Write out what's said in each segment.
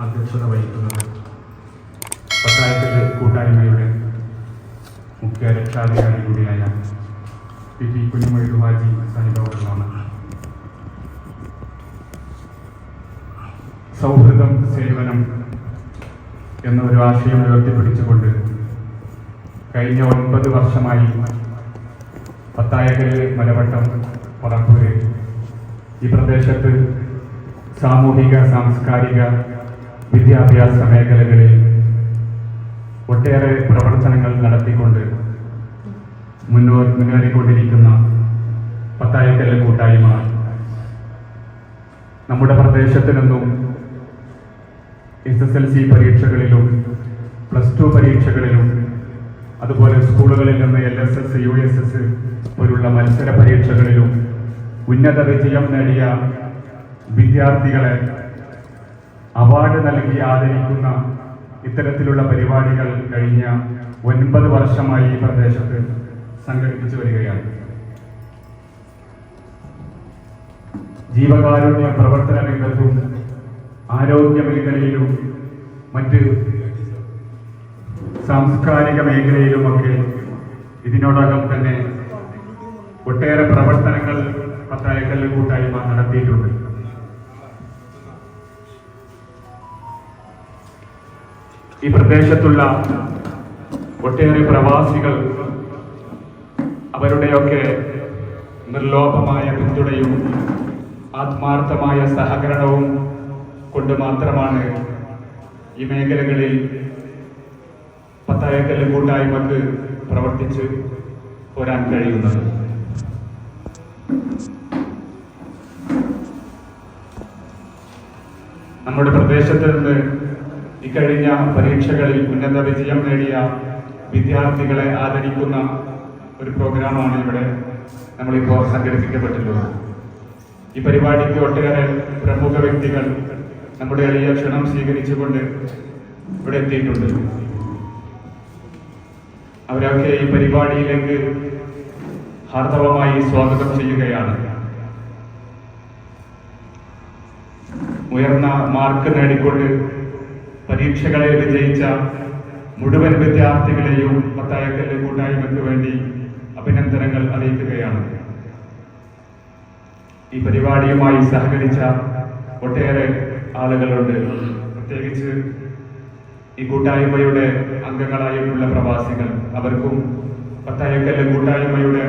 അധ്യക്ഷത വഹിക്കുന്നത് പത്തായക്കല്ല് കൂട്ടായ്മയുടെ മുഖ്യ രക്ഷാധികാരി കൂടിയായ പി കുഞ്ഞുമൊയ്തു ഹാജി സാഹിബ് അവர்களാണ്. സൗഹൃദം സേവനം എന്ന ഒരു ആശയം ഉയർത്തിപ്പിടിച്ചുകൊണ്ട് കഴിഞ്ഞ 9 വർഷമായി പത്തായക്കല്ല്, മലവട്ടം, പറപ്പൂര് ഈ പ്രദേശത്ത് സാമൂഹിക, സാംസ്കാരിക, വിദ്യാഭ്യാസ മേഖലകളിൽ ഒട്ടേറെ പ്രവർത്തനങ്ങൾ നടത്തിക്കൊണ്ട് മുന്നേറിക്കൊണ്ടിരിക്കുന്ന പത്തായക്കല്ല് കൂട്ടായ്മ നമ്മുടെ പ്രദേശത്ത് നിന്നും SSLC പരീക്ഷകളിലും +2 പരീക്ഷകളിലും അതുപോലെ സ്കൂളുകളിൽ നിന്ന് LSS, USS പോലുള്ള മത്സര പരീക്ഷകളിലും ഉന്നത വിജയം നേടിയ വിദ്യാർത്ഥികളെ അവാർഡ് നൽകി ആദരിക്കുന്ന ഇത്തരത്തിലുള്ള പരിപാടികൾ കഴിഞ്ഞ 9 വർഷമായി ഈ പ്രദേശത്ത് സംഘടിപ്പിച്ചു വരികയാണ്. ജീവകാരുണ്യ പ്രവർത്തന രംഗത്തും ആരോഗ്യ മേഖലയിലും മറ്റ് സാംസ്കാരിക മേഖലയിലുമൊക്കെ ഇതിനോടകം തന്നെ ഒട്ടേറെ പ്രവർത്തനങ്ങൾ പത്തായക്കല്ല് കൂട്ടായ്മ നടത്തിയിട്ടുണ്ട്. ഈ പ്രദേശത്തുള്ള ഒട്ടേറെ പ്രവാസികൾ അവരുടെയൊക്കെ നിർലോഭമായ പിന്തുണയും ആത്മാർത്ഥമായ സഹകരണവും കൊണ്ട് മാത്രമാണ് ഈ മേഖലകളിൽ പത്തായക്കല്ല് കൂട്ടായ്മക്ക് പ്രവർത്തിച്ച് പോരാൻ കഴിയുന്നത്. നമ്മുടെ പ്രദേശത്ത് നിന്ന് ഇക്കഴിഞ്ഞ പരീക്ഷകളിൽ ഉന്നത വിജയം നേടിയ വിദ്യാർത്ഥികളെ ആദരിക്കുന്ന ഒരു പ്രോഗ്രാമാണ് ഇവിടെ നമ്മളിപ്പോൾ സംഘടിപ്പിക്കപ്പെട്ടിട്ടുള്ളത്. ഈ പരിപാടിക്ക് ഒട്ടേറെ പ്രമുഖ വ്യക്തികൾ നമ്മുടെ എളിയ ക്ഷണം സ്വീകരിച്ചുകൊണ്ട് ഇവിടെ എത്തിയിട്ടുണ്ട്. അവരൊക്കെ ഈ പരിപാടിയിലേക്ക് ഹാർദവമായി സ്വാഗതം ചെയ്യുകയാണ്. ഉയർന്ന മാർക്ക് നേടിക്കൊണ്ട് പരീക്ഷകളിൽ വിജയിച്ച മുഴുവൻ വിദ്യാർത്ഥികളെയും പത്തായക്കല്ല് കൂട്ടായ്മയ്ക്ക് വേണ്ടി അഭിനന്ദനങ്ങൾ അറിയിക്കുകയാണ്. ഈ പരിപാടിയുമായി സഹകരിച്ച ഒട്ടേറെ ആളുകളുണ്ട്. പ്രത്യേകിച്ച് ഈ കൂട്ടായ്മയുടെ അംഗങ്ങളായിട്ടുള്ള പ്രവാസികൾ, അവർക്കും പത്തായക്കല്ല് കൂട്ടായ്മയുടെ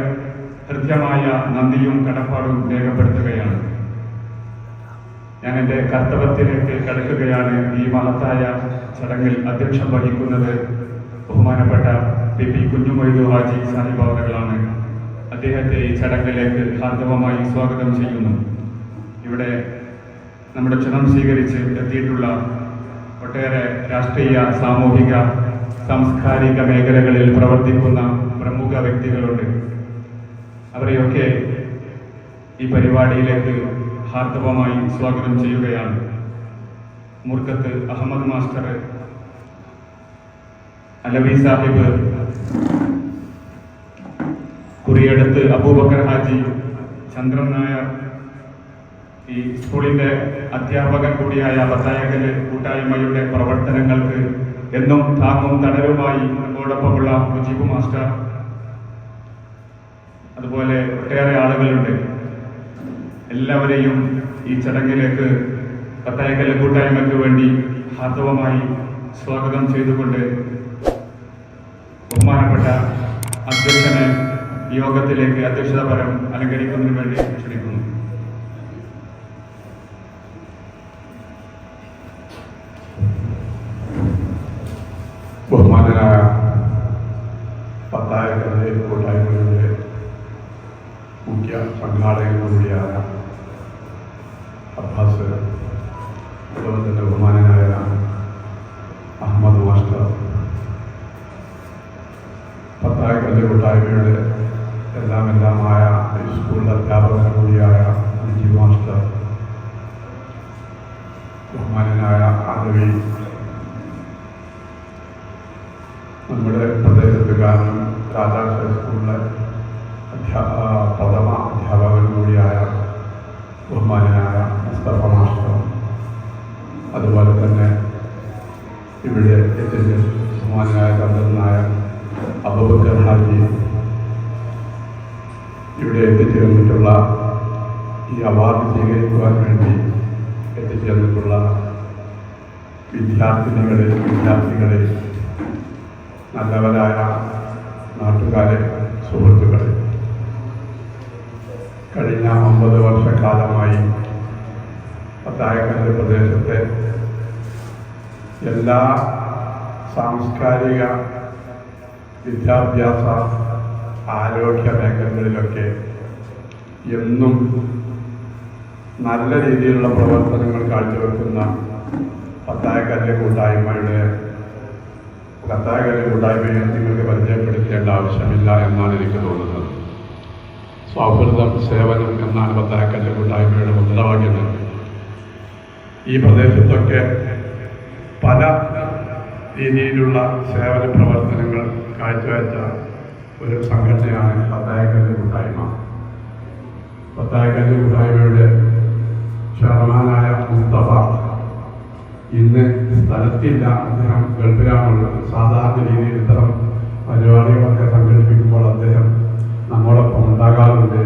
ഹൃദ്യമായ നന്ദിയും കടപ്പാടും രേഖപ്പെടുത്തുകയാണ്. ഞാൻ എൻ്റെ കർത്തവ്യത്തിലേക്ക് കടക്കുകയാണ്. ഈ മഹത്തായ ചടങ്ങിൽ അധ്യക്ഷം വഹിക്കുന്നത് ബഹുമാനപ്പെട്ട പി കുഞ്ഞുമൊയ്തു ഹാജി സാഹിബ് അവர்களാണ്. അദ്ദേഹത്തെ ഈ ചടങ്ങിലേക്ക് ഹാർദവമായി സ്വാഗതം ചെയ്യുന്നു. ഇവിടെ നമ്മുടെ ക്ഷണം സ്വീകരിച്ച് എത്തിയിട്ടുള്ള ഒട്ടേറെ രാഷ്ട്രീയ, സാമൂഹിക, സാംസ്കാരിക മേഖലകളിൽ പ്രവർത്തിക്കുന്ന പ്രമുഖ വ്യക്തികളുണ്ട്. അവരെയൊക്കെ ഈ പരിപാടിയിലേക്ക് ഹാർദവമായി സ്വാഗതം ചെയ്യുകയാണ്. മുർക്കത്ത് അഹമ്മദ് മാസ്റ്റർ, അലവി സാഹിബ്, കുറിയടത്ത് അബൂബക്കർ ഹാജി, ചന്ദ്രൻ നായർ, ഈ സ്കൂളിന്റെ അധ്യാപകൻ കൂടിയായ പത്തായക്കല്ല് കൂട്ടായ്മയുടെ പ്രവർത്തനങ്ങൾക്ക് എന്നും താങ്ങും തണലുമായി നമ്മോടൊപ്പമുള്ള മുജീബ് മാസ്റ്റർ, അതുപോലെ ഒട്ടേറെ ആളുകളുണ്ട്. എല്ലാവരെയും ഈ ചടങ്ങിലേക്ക് പത്തായക്കല്ല് കൂട്ടായ്മയ്ക്ക് വേണ്ടി ഹാർദവമായി സ്വാഗതം ചെയ്തുകൊണ്ട് ബഹുമാനപ്പെട്ട അധ്യക്ഷനെ യോഗത്തിലേക്ക് അധ്യക്ഷതാപരം അലങ്കരിക്കുന്നതിന് വേണ്ടി ക്ഷണിക്കുന്നു. ബഹുമാനനായ പത്തായക്കല്ല് കൂട്ടായ്മയുടെ മുഖ്യ സംഘാടകനുകൂടിയായ അബ്ബാസ്, അതുപോലെ തന്നെ ബഹുമാനനായ അഹമ്മദ് മാസ്റ്റർ, പത്തായക്കല്ല് കൂട്ടായ്മയുടെ എല്ലാമായ ഈ സ്കൂളിലെ അധ്യാപകൻ കൂടിയായ മുജീബ് മാസ്റ്റർ, ബഹുമാനനായ അലവി, നമ്മുടെ പ്രദേശത്ത് കാരണം രാജാക്ഷര സ്കൂളിലെ പ്രഥമ അധ്യാപകൻ കൂടിയായ ബഹുമാനനായ മുസ്തഫ മാസ്റ്റർ, അതുപോലെ തന്നെ ഇവിടെ എത്തിച്ച് ബഹുമാനായ തന്ത്രനായ അബൂബക്കർ ഹാജി ഇവിടെ എത്തിച്ചേർന്നിട്ടുള്ള ഈ അവാർഡ് സ്വീകരിക്കുവാൻ വേണ്ടി എത്തിച്ചേർന്നിട്ടുള്ള വിദ്യാർത്ഥിനികളെ നല്ലവരായ നാട്ടുകാരെ, സുഹൃത്തുക്കളെ, കഴിഞ്ഞ 9 വർഷക്കാലമായി പത്തായക്കല്ല് പ്രദേശത്തെ എല്ലാ സാംസ്കാരിക, വിദ്യാഭ്യാസ, ആരോഗ്യ മേഖലകളിലൊക്കെ എന്നും നല്ല രീതിയിലുള്ള പ്രവർത്തനങ്ങൾ കാഴ്ചവെക്കുന്ന പത്തായക്കല്ല് കൂട്ടായ്മയെ നിങ്ങൾക്ക് പരിചയപ്പെടുത്തേണ്ട ആവശ്യമില്ല എന്നാണ് എനിക്ക് തോന്നുന്നത്. സൗഹൃദം, സേവനം എന്നാണ് പത്തായക്കല്ല് കൂട്ടായ്മയുടെ മുദ്രാവാക്യം. ഈ പ്രദേശത്തൊക്കെ പല രീതിയിലുള്ള സേവന പ്രവർത്തനങ്ങൾ കാഴ്ചവെച്ച ഒരു സംഘടനയാണ് പത്തായക്കല്ല് കൂട്ടായ്മ. പത്തായക്കല്ല് കൂട്ടായ്മയുടെ ചെയർമാനായ മുസ്തഫ ഇന്ന് സ്ഥലത്തില്ല, അദ്ദേഹം ഗൾഫിലാണുള്ളത്. സാധാരണ രീതിയിൽ ഇത്തരം പരിപാടികളൊക്കെ സംഘടിപ്പിക്കുമ്പോൾ അദ്ദേഹം നമ്മോടൊപ്പം ഉണ്ടാകാറുണ്ട്.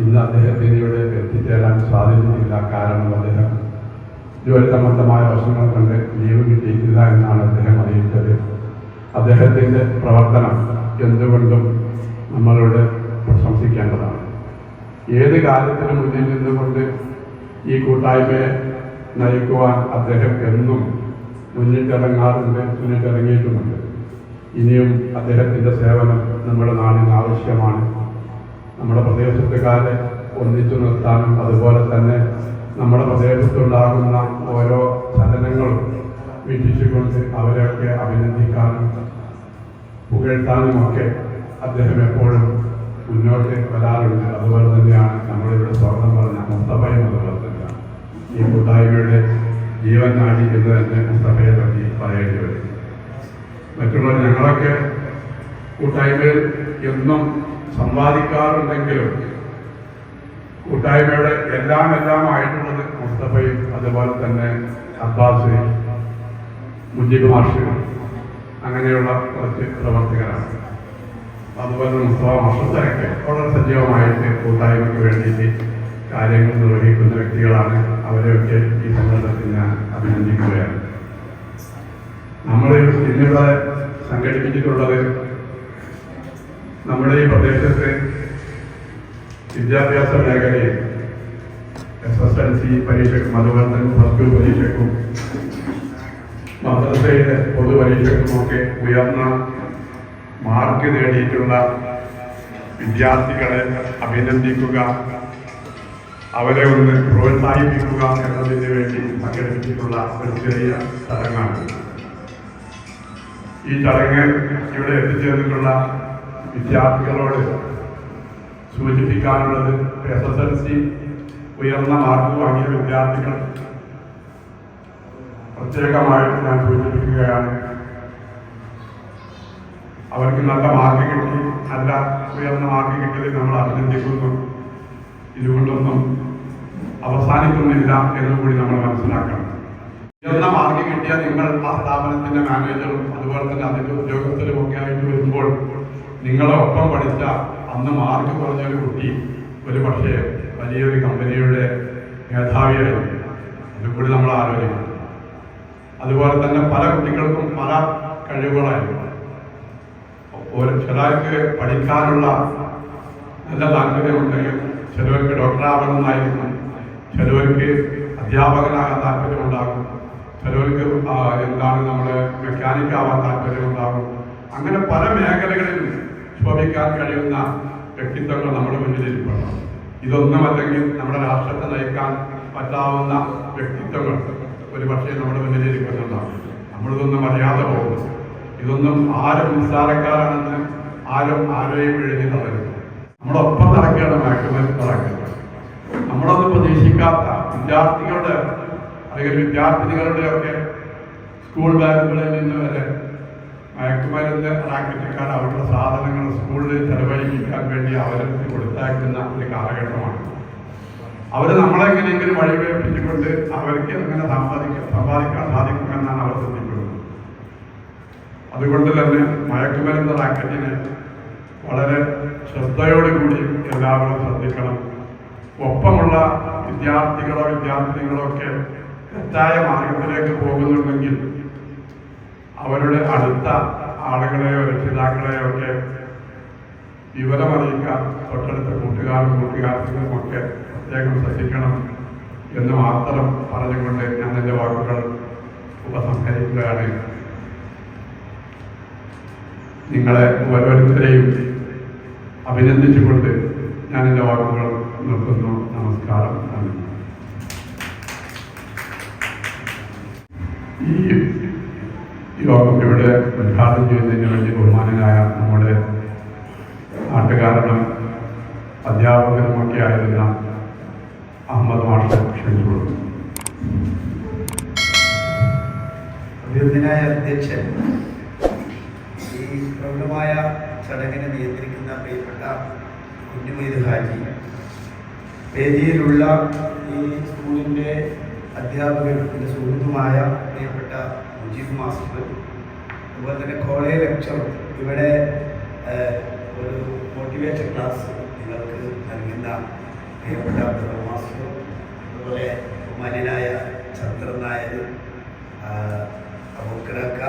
ഇന്ന് അദ്ദേഹത്തിന് ഇവിടെ എത്തിച്ചേരാൻ സാധിച്ചിട്ടില്ല. കാരണം അദ്ദേഹം ജോലി സംബന്ധമായ വശങ്ങൾ കൊണ്ട് ലീവ് കിട്ടിയിട്ടില്ല എന്നാണ് അദ്ദേഹം അറിയിച്ചത്. അദ്ദേഹത്തിൻ്റെ പ്രവർത്തനം എന്തുകൊണ്ടും നമ്മളോട് പ്രശംസിക്കേണ്ടതാണ്. ഏത് കാര്യത്തിന് മുന്നിൽ നിന്നുകൊണ്ട് ഈ കൂട്ടായ്മയെ നയിക്കുവാൻ അദ്ദേഹം എന്നും മുന്നിട്ടിറങ്ങിയിട്ടുമുണ്ട്. ഇനിയും അദ്ദേഹത്തിൻ്റെ സേവനം നമ്മുടെ നാടിന് ആവശ്യമാണ്. നമ്മുടെ പ്രദേശത്തുകാരെ ഒന്നിച്ചു നിർത്താനും അതുപോലെ തന്നെ നമ്മുടെ പ്രദേശത്തുണ്ടാകുന്ന ഓരോ ചലനങ്ങളും വീക്ഷിച്ചുകൊണ്ട് അവരെയൊക്കെ അഭിനന്ദിക്കാനും പുകഴ്ത്താനുമൊക്കെ അദ്ദേഹം എപ്പോഴും മുന്നോട്ട് വരാറുണ്ട്. അതുപോലെ തന്നെയാണ് നമ്മളിവിടെ സ്വർണം പറഞ്ഞ മുസ്തഫയും അതുപോലെ തന്നെയാണ്. ഈ കൂട്ടായ്മയുടെ ജീവൻ നാടി എന്ന് തന്നെ മുസ്തഫയെ പറ്റി പറയേണ്ടി വരും. മറ്റുള്ള ഞങ്ങളൊക്കെ കൂട്ടായ്മയിൽ എന്നും സമ്പാദിക്കാറുണ്ടെങ്കിലും കൂട്ടായ്മയുടെ എല്ലാമായിട്ടുള്ളത് മുസ്തഫയും അതുപോലെ തന്നെ അബ്ബാസ്, മുജീബ് മാഷ്, അങ്ങനെയുള്ള കുറച്ച് പ്രവർത്തകരാണ്. അതുപോലെ മുസ്തഫ മാഷൊക്കെ വളരെ സജീവമായിട്ട് കൂട്ടായ്മയ്ക്ക് വേണ്ടിയിട്ട് കാര്യങ്ങൾ നിർവഹിക്കുന്ന വ്യക്തികളാണ്. അവരെയൊക്കെ ഈ സന്ദർഭത്തിൽ ഞാൻ അഭിനന്ദിക്കുകയാണ്. നമ്മൾ ഇന്നിവിടെ സംഘടിപ്പിച്ചിട്ടുള്ളത് നമ്മുടെ ഈ പ്രദേശത്ത് വിദ്യാഭ്യാസ മേഖലയിൽ SSLC പരീക്ഷയ്ക്കും അതുപോലെ തന്നെ +2 പരീക്ഷയ്ക്കും മദ്രസയിലെ പൊതുപരീക്ഷയ്ക്കുമൊക്കെ ഉയർന്ന മാർക്ക് നേടിയിട്ടുള്ള വിദ്യാർത്ഥികളെ അഭിനന്ദിക്കുക, അവരെ ഒന്ന് പ്രോത്സാഹിപ്പിക്കുക എന്നതിന് വേണ്ടി സംഘടിപ്പിച്ചിട്ടുള്ള ഒരു ചെറിയ ചടങ്ങാണ്. ഈ ചടങ്ങ് ഇവിടെ എത്തിച്ചേർന്നിട്ടുള്ള വിദ്യാർത്ഥികളോട് സൂചിപ്പിക്കാനുള്ളത്, SSLC ഉയർന്ന മാർക്ക് വാങ്ങിയ വിദ്യാർത്ഥികൾ പ്രത്യേകമായിട്ട് ഞാൻ സൂചിപ്പിക്കുകയാണ്. അവർക്ക് നല്ല മാർക്ക് കിട്ടി, നല്ല ഉയർന്ന മാർക്ക് കിട്ടിയതിൽ നമ്മൾ അഭിനന്ദിക്കുന്നു. ഇതുകൊണ്ടൊന്നും അവസാനിക്കുന്നില്ല എന്നുകൂടി നമ്മൾ മനസ്സിലാക്കണം. ഉയർന്ന മാർക്ക് കിട്ടിയ നിങ്ങൾ ആ സ്ഥാപനത്തിന്റെ മാനേജറും അതുപോലെ തന്നെ അതിന്റെ ഉദ്യോഗസ്ഥരും ഒക്കെ ആയിട്ട് വരുമ്പോൾ നിങ്ങളെ ഒപ്പം പഠിച്ച അന്ന് മാർക്ക് കുറഞ്ഞൊരു കുട്ടി ഒരു പക്ഷേ വലിയൊരു കമ്പനിയുടെ മേധാവിയായിരുന്നു. അതുകൂടി നമ്മൾ ആലോചിക്കണം. അതുപോലെ തന്നെ പല കുട്ടികൾക്കും പല കഴിവുകളായിരുന്നു. ചിലർക്ക് പഠിക്കാനുള്ള നല്ല താല്പര്യമുണ്ടെങ്കിൽ ചിലവർക്ക് ഡോക്ടറാകണമെന്നായിരുന്നു, ചിലവർക്ക് അധ്യാപകനാകാൻ താല്പര്യമുണ്ടാകും, ചിലവർക്ക് നമ്മുടെ മെക്കാനിക്കാവാൻ താല്പര്യമുണ്ടാകും. അങ്ങനെ പല മേഖലകളിൽ ശോഭിക്കാൻ കഴിയുന്ന വ്യക്തിത്വങ്ങൾ നമ്മുടെ മുന്നിലിരിക്കണം. ഇതൊന്നുമല്ലെങ്കിൽ നമ്മുടെ രാഷ്ട്രത്തെ നയിക്കാൻ പറ്റാവുന്ന വ്യക്തിത്വങ്ങൾ ഒരു പക്ഷേ നമ്മുടെ മുന്നിലിരിക്കുന്നുണ്ടാകും. നമ്മളിതൊന്നും അറിയാതെ പോകുന്നു. ഇതൊന്നും ആരും നിസ്സാരക്കാരാണെന്ന് ആരെയും എഴുതി തളരുന്നു. നമ്മളൊപ്പം നടക്കുകയാണ് മാക്സിമം നടക്കുന്നത്. നമ്മളൊന്നും പ്രതീക്ഷിക്കാത്ത വിദ്യാർത്ഥികളുടെ അല്ലെങ്കിൽ വിദ്യാർത്ഥിനികളുടെയൊക്കെ സ്കൂൾ ബാഗുകളിൽ നിന്ന് വരെ മയക്കുമരുന്ന് റാക്കറ്റുകാർ അവരുടെ സാധനങ്ങൾ സ്കൂളിൽ ചെലവഴിപ്പിക്കാൻ വേണ്ടി അവർക്ക് കൊടുത്തയക്കുന്ന ഒരു കാലഘട്ടമാണ്. അവർ നമ്മളെ എങ്ങനെയെങ്കിലും വഴിവേൽപ്പിച്ചുകൊണ്ട് അവർക്ക് എങ്ങനെ സമ്പാദിക്കാൻ സാധിക്കുമെന്നാണ് അവർ ചിന്തിക്കുന്നത്. അതുകൊണ്ട് തന്നെ മയക്കുമരുന്ന് റാക്കറ്റിനെ വളരെ ശ്രദ്ധയോടുകൂടി എല്ലാവരും ശ്രദ്ധിക്കണം. ഒപ്പമുള്ള വിദ്യാർത്ഥിനികളോ ഒക്കെ തെറ്റായ മാർഗത്തിലേക്ക് പോകുന്നുണ്ടെങ്കിൽ അവരുടെ അടുത്ത ആളുകളെയോ രക്ഷിതാക്കളെയോ ഒക്കെ വിവരമറിയിക്കാൻ തൊട്ടടുത്ത കൂട്ടുകാർക്കും ഒക്കെ പ്രത്യേകം ശ്രദ്ധിക്കണം എന്ന് മാത്രം പറഞ്ഞുകൊണ്ട് ഞാൻ എൻ്റെ വാക്കുകൾ ഉപസംഹരിക്കുകയാണ്. നിങ്ങളെ ഓരോരുത്തരെയും അഭിനന്ദിച്ചുകൊണ്ട് ഞാൻ എൻ്റെ വാക്കുകൾ നിർത്തുന്നു. നമസ്കാരം. ഈ യോഗം ഇവിടെ ഉദ്ഘാടനം ചെയ്യുന്നതിന് വേണ്ടി ബഹുമാനനായ നമ്മുടെ നാട്ടുകാരനും അധ്യാപകനുമൊക്കെ ആയിരുന്ന അഹമ്മദ് മാഷ് ക്ഷണിച്ചു. അഭിനന്ദനായ അധ്യക്ഷൻ, ഈ പ്രബലമായ ചടങ്ങിനെ നിയന്ത്രിക്കുന്ന പ്രിയപ്പെട്ട കുഞ്ഞുമൊയ്ത് ഹാജി, വേദിയിലുള്ള ഈ സ്കൂളിൻ്റെ അധ്യാപകരുടെ സുഹൃത്തുമായ പ്രിയപ്പെട്ട മുജീബ് മാസ്റ്റർ, അതുപോലെ തന്നെ കോളേജ് ലെക്ചർ, ഇവിടെ ഒരു മോട്ടിവേഷൻ ക്ലാസ് നിങ്ങൾക്ക് നൽകുന്ന പ്രിയപ്പെട്ട മാസ്റ്റർ, അതുപോലെ മാന്യനായ ചന്ദ്രൻ നായർ, അബൂക്കറക്ക,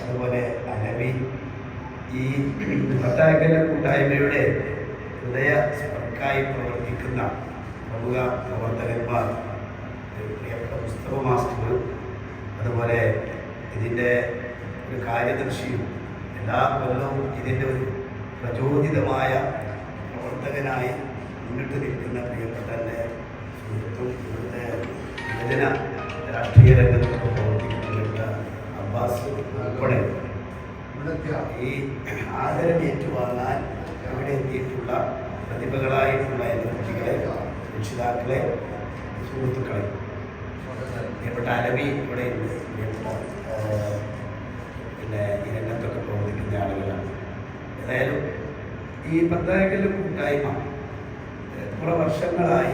അതുപോലെ അനവി, ഈ പത്തായക്കല കൂട്ടായ്മയുടെ ഹൃദയ സ്പർക്കായി പ്രവർത്തിക്കുന്ന പ്രമുഖ പ്രവർത്തകന്മാർ, പ്രിയപ്പെട്ട മുസ്തഫ മാസ്റ്റർ, അതുപോലെ ഇതിൻ്റെ ഒരു കാര്യദർശിയും എല്ലാ കൊല്ലവും ഇതിൻ്റെ ഒരു പ്രചോദിതമായ പ്രവർത്തകനായി മുന്നിട്ട് നിൽക്കുന്ന പ്രിയപ്പെട്ട എൻ്റെ സുഹൃത്തും ഇവിടുത്തെ യുവജന രാഷ്ട്രീയ രംഗത്തൊക്കെ പ്രവർത്തിക്കുന്ന അബ്ബാസ് ഉൾപ്പെടെ ഈ ആദരം ഏറ്റുവാങ്ങാൻ ഇവിടെ എത്തിയിട്ടുള്ള പ്രതിഭകളായിട്ടുള്ള എൻ്റെ കുട്ടികളെ, രക്ഷിതാക്കളെ, സുഹൃത്തുക്കളെ, പ്രിയപ്പെട്ട അലവി ഇവിടെ ഉണ്ട്, പിന്നെ ഈ രംഗത്തൊക്കെ പ്രവർത്തിക്കുന്ന ആളുകളാണ്. ഏതായാലും ഈ പത്തായക്കല്ല് കൂട്ടായ്മ കുറെ വർഷങ്ങളായി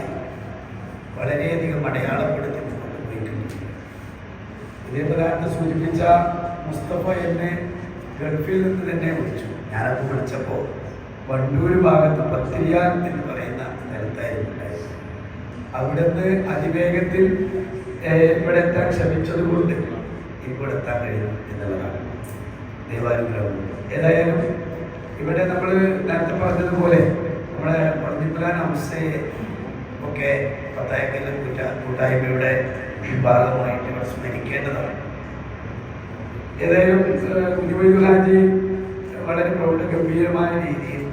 വളരെയധികം അടയാളപ്പെടുത്തി മുന്നോട്ട് പോയിട്ടുണ്ട്. ഇതേപോലെ സൂചിപ്പിച്ച മുസ്തഫ എന്നെ ഗൾഫിൽ നിന്ന് തന്നെ വിളിച്ചു. ഞാനത് വിളിച്ചപ്പോൾ വണ്ടൂർ ഭാഗത്ത് പത്തിരിയാൻ എന്ന് പറയുന്ന സ്ഥലത്തായിരുന്നു ഉണ്ടായത്. അവിടുന്ന് അതിവേഗത്തിൽ ഇവിടെ എത്താൻ ശ്രമിച്ചതുകൊണ്ട് ഇവിടെ എത്താൻ കഴിയും എന്നുള്ളതാണ് ദൈവാനുഗ്രഹം. ഏതായാലും ഇവിടെ നമ്മൾ നേരത്തെ പറഞ്ഞതുപോലെ നമ്മുടെ പള്ളിപ്പലാൻ ഹംസയെ ഒക്കെ പത്തായക്കല്ല് കൂട്ടായ്മയുടെ ഭാഗമായിട്ട് ഇവിടെ സ്മരിക്കേണ്ടതാണ്. ഏതായാലും കുഞ്ഞുമൊയ്ത് ഹാജി വളരെ പ്രൗഢഗംഭീരമായ രീതിയിൽ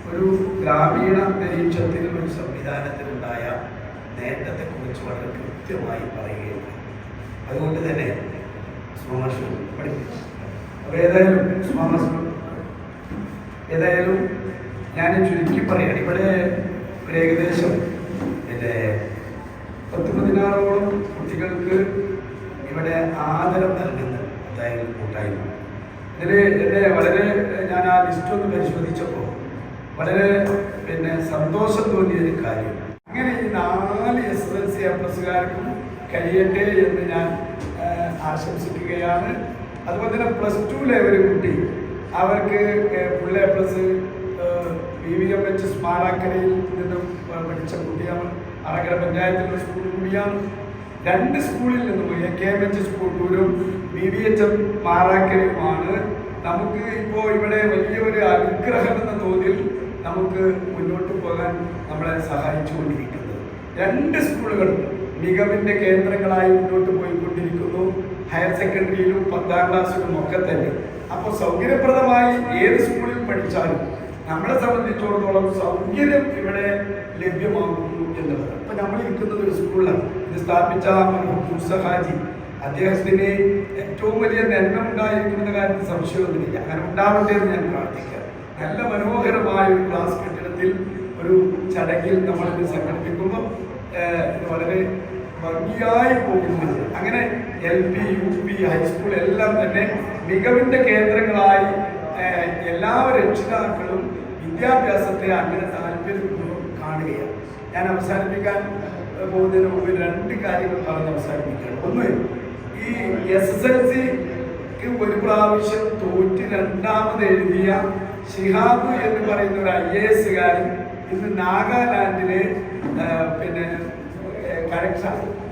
ഒരു ഗ്രാമീണ അന്തരീക്ഷത്തിൽ ഒരു സംവിധാനത്തിലുണ്ടായ നേട്ടത്തെക്കുറിച്ച് വളരെ കൃത്യമായി പറയുകയുണ്ട്. അതുകൊണ്ട് തന്നെ സ്മർശം പഠിപ്പിച്ചു. അപ്പോൾ ഏതായാലും ഞാൻ ചുരുക്കി പറയുകയാണ്. ഇവിടെ ഒരു ഏകദേശം എൻ്റെ 10-16ഓളം കുട്ടികൾക്ക് ഇവിടെ ആദരം നൽകുന്ന കൂട്ടായ്മ. ഇതിൽ എൻ്റെ വളരെ ഞാൻ ആ ലിസ്റ്റ് ഒന്ന് പരിശോധിച്ചപ്പോൾ വളരെ സന്തോഷം തോന്നിയൊരു കാര്യം, അങ്ങനെ ഈ 4 SSLC A+കാർക്കും കഴിയട്ടെ എന്ന് ഞാൻ ആശംസിക്കുകയാണ്. അതുപോലെ തന്നെ +2 ഒരു കുട്ടി, അവർക്ക് ഫുൾ A+ VVMH മാറാക്കരയിൽ നിന്നും പഠിച്ച കുട്ടിയാണ്. അറക്കര പഞ്ചായത്തിലുള്ള സ്കൂൾ കൂടിയാണ്. 2 സ്കൂളിൽ നിന്നും KMH സ്കൂൾ ടൂരും VVHM മാറാക്കരയുമാണ് നമുക്ക് ഇപ്പോൾ ഇവിടെ വലിയൊരു അനുഗ്രഹം എന്ന തോതിൽ നമുക്ക് മുന്നോട്ട് പോകാൻ നമ്മളെ സഹായിച്ചുകൊണ്ടിരിക്കുന്നത്. 2 സ്കൂളുകളും മികവിൻ്റെ കേന്ദ്രങ്ങളായി മുന്നോട്ട് പോയിക്കൊണ്ടിരിക്കുന്നു. ഹയർ സെക്കൻഡറിയിലും 10ാം ക്ലാസ്സിലും ഒക്കെ തന്നെ. അപ്പോൾ സൗകര്യപ്രദമായി ഏത് സ്കൂളിൽ പഠിച്ചാലും നമ്മളെ സംബന്ധിച്ചിടത്തോളം സൗകര്യം ഇവിടെ ലഭ്യമാകുന്നു എന്നുള്ളത്. ഇപ്പം നമ്മൾ ഇരിക്കുന്നത് ഒരു സ്കൂളിലാണ്. ഇത് സ്ഥാപിച്ച ഹാജി, അദ്ദേഹത്തിന് ഏറ്റവും വലിയ നന്മ ഉണ്ടായിരിക്കുന്ന കാര്യത്തിൽ സംശയമൊന്നുമില്ല. അങ്ങനെ ഉണ്ടാവട്ടെ എന്ന് ഞാൻ പ്രാർത്ഥിക്കാം. നല്ല മനോഹരമായ ഒരു ക്ലാസ് കെട്ടിടത്തിൽ ഒരു ചടങ്ങിൽ നമ്മളിത് സംഘടിപ്പിക്കുമ്പോൾ ഇത് വളരെ ഭംഗിയായി പോകുന്നത്. അങ്ങനെ LP, UP, ഹൈസ്കൂൾ എല്ലാം തന്നെ മികവിൻ്റെ കേന്ദ്രങ്ങളായി എല്ലാ രക്ഷിതാക്കളും വിദ്യാഭ്യാസത്തെ അങ്ങനെ താല്പര്യപൂർവ്വം കാണുകയാണ്. ഞാൻ അവസാനിപ്പിക്കാൻ പോകുന്നതിന് മുമ്പ് രണ്ട് കാര്യങ്ങൾ പറഞ്ഞ് അവസാനിപ്പിക്കുകയാണ്. ഒന്ന്, ഈ SSLCക്ക് ഒരു പ്രാവശ്യം തോറ്റ് രണ്ടാമത് എഴുതിയ ഷിഹാബ് എന്ന് പറയുന്ന ഒരു IAS കാരൻ ഇന്ന് നാഗാലാൻഡിലെ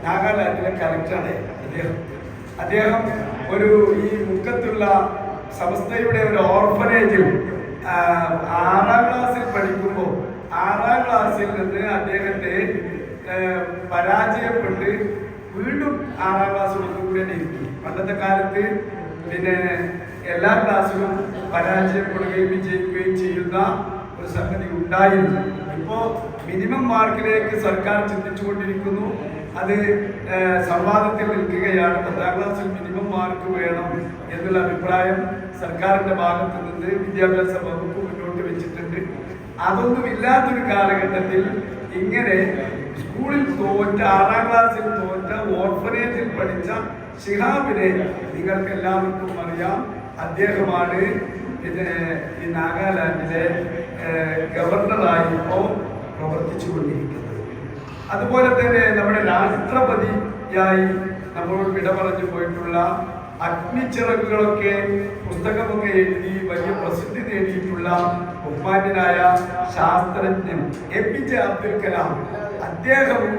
നാഗാലാൻഡിലെ കലക്ടറാണ് അദ്ദേഹം ഒരു ഈ മുക്കത്തുള്ള സമസ്തയുടെ ഒരു ഓർഫനേജിൽ 6ാം ക്ലാസ്സിൽ പഠിക്കുമ്പോൾ 6ാം ക്ലാസ്സിൽ നിന്ന് അദ്ദേഹത്തെ പരാജയപ്പെട്ട് വീണ്ടും 6ാം ക്ലാസ് കൂടെ ഇരുത്തി. പണ്ടത്തെ കാലത്ത് എല്ലാ ക്ലാസ്സിലും പരാജയപ്പെടുകയും വിജയിക്കുകയും ചെയ്യുന്ന ഒരു സംഗതി ഉണ്ടായിരുന്നു. ഇപ്പോൾ മിനിമം മാർക്കിലേക്ക് സർക്കാർ ചിന്തിച്ചുകൊണ്ടിരിക്കുന്നു. അത് സംവാദത്തിൽ നിൽക്കുകയാണ്. 10ാം ക്ലാസ്സിൽ മിനിമം മാർക്ക് വേണം എന്നുള്ള അഭിപ്രായം സർക്കാരിന്റെ ഭാഗത്ത് നിന്ന് വിദ്യാഭ്യാസ വകുപ്പ് മുന്നോട്ട് വെച്ചിട്ടുണ്ട്. അതൊന്നും ഇല്ലാത്തൊരു കാലഘട്ടത്തിൽ ഇങ്ങനെ സ്കൂളിൽ തോറ്റ 6ാം ക്ലാസ്സിൽ തോറ്റ ഓർഫനേജിൽ പഠിച്ച ഷിഹാബിനെ നിങ്ങൾക്ക് എല്ലാവർക്കും അറിയാം. അദ്ദേഹമാണ് ഈ നാഗാലാൻഡിലെ ഗവർണറായി ഇപ്പോൾ പ്രവർത്തിച്ചു കൊണ്ടിരിക്കുന്നത്. അതുപോലെ തന്നെ നമ്മുടെ രാഷ്ട്രപതിയായി നമ്മളോട് വിട പറഞ്ഞു പോയിട്ടുള്ള അഗ്നിച്ചിറകുകളൊക്കെ പുസ്തകമൊക്കെ എഴുതി വലിയ പ്രസിദ്ധി നേടിയിട്ടുള്ള ബഹുമാന്യനായ ശാസ്ത്രജ്ഞൻ APJ അബ്ദുൽ കലാം, അദ്ദേഹവും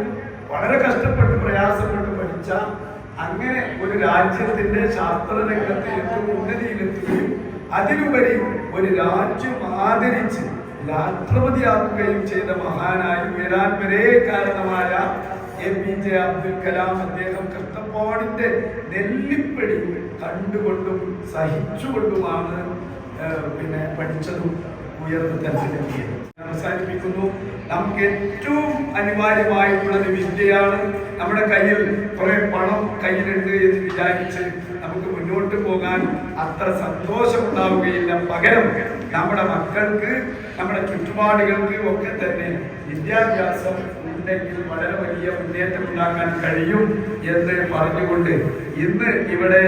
വളരെ കഷ്ടപ്പെട്ട് പ്രയാസപ്പെട്ട് പഠിച്ച അങ്ങനെ ഒരു രാജ്യത്തിന്റെ ശാസ്ത്രരംഗത്ത് ഏറ്റവും ഉന്നതിയിലെത്തുകയും അതിലുപരി ഒരു രാജ്യം ആദരിച്ച് രാഷ്ട്രപതിയാക്കുകയും ചെയ്ത മഹാനായി ഉയരാൻ വരെ കാരണമായ APJ അബ്ദുൽ കലാം, അദ്ദേഹം കഷ്ടപ്പാടിന്റെ നെല്ലിപ്പടി കണ്ടുകൊണ്ടും സഹിച്ചുകൊണ്ടുമാണ് പഠിച്ചതും ഉയർന്ന തലത്തിലെത്തിയത്. അവസാനിപ്പിക്കുന്നു. നമുക്ക് ഏറ്റവും അനിവാര്യമായിട്ടുള്ളത് വിദ്യയാണ്. നമ്മുടെ കയ്യിൽ കുറെ പണം കയ്യിലുണ്ട് എന്ന് വിചാരിച്ച് നമുക്ക് മുന്നോട്ട് പോകാൻ അത്ര സന്തോഷമുണ്ടാവുകയില്ല. പകരം നമ്മുടെ മക്കൾക്ക്, നമ്മുടെ ചുറ്റുപാടുകൾക്ക് ഒക്കെ തന്നെ വിദ്യാഭ്യാസം ഉണ്ടെങ്കിൽ വളരെ വലിയ മുന്നേറ്റം ഉണ്ടാക്കാൻ കഴിയും എന്ന് പറഞ്ഞുകൊണ്ട് ഇന്ന് ഇവിടെ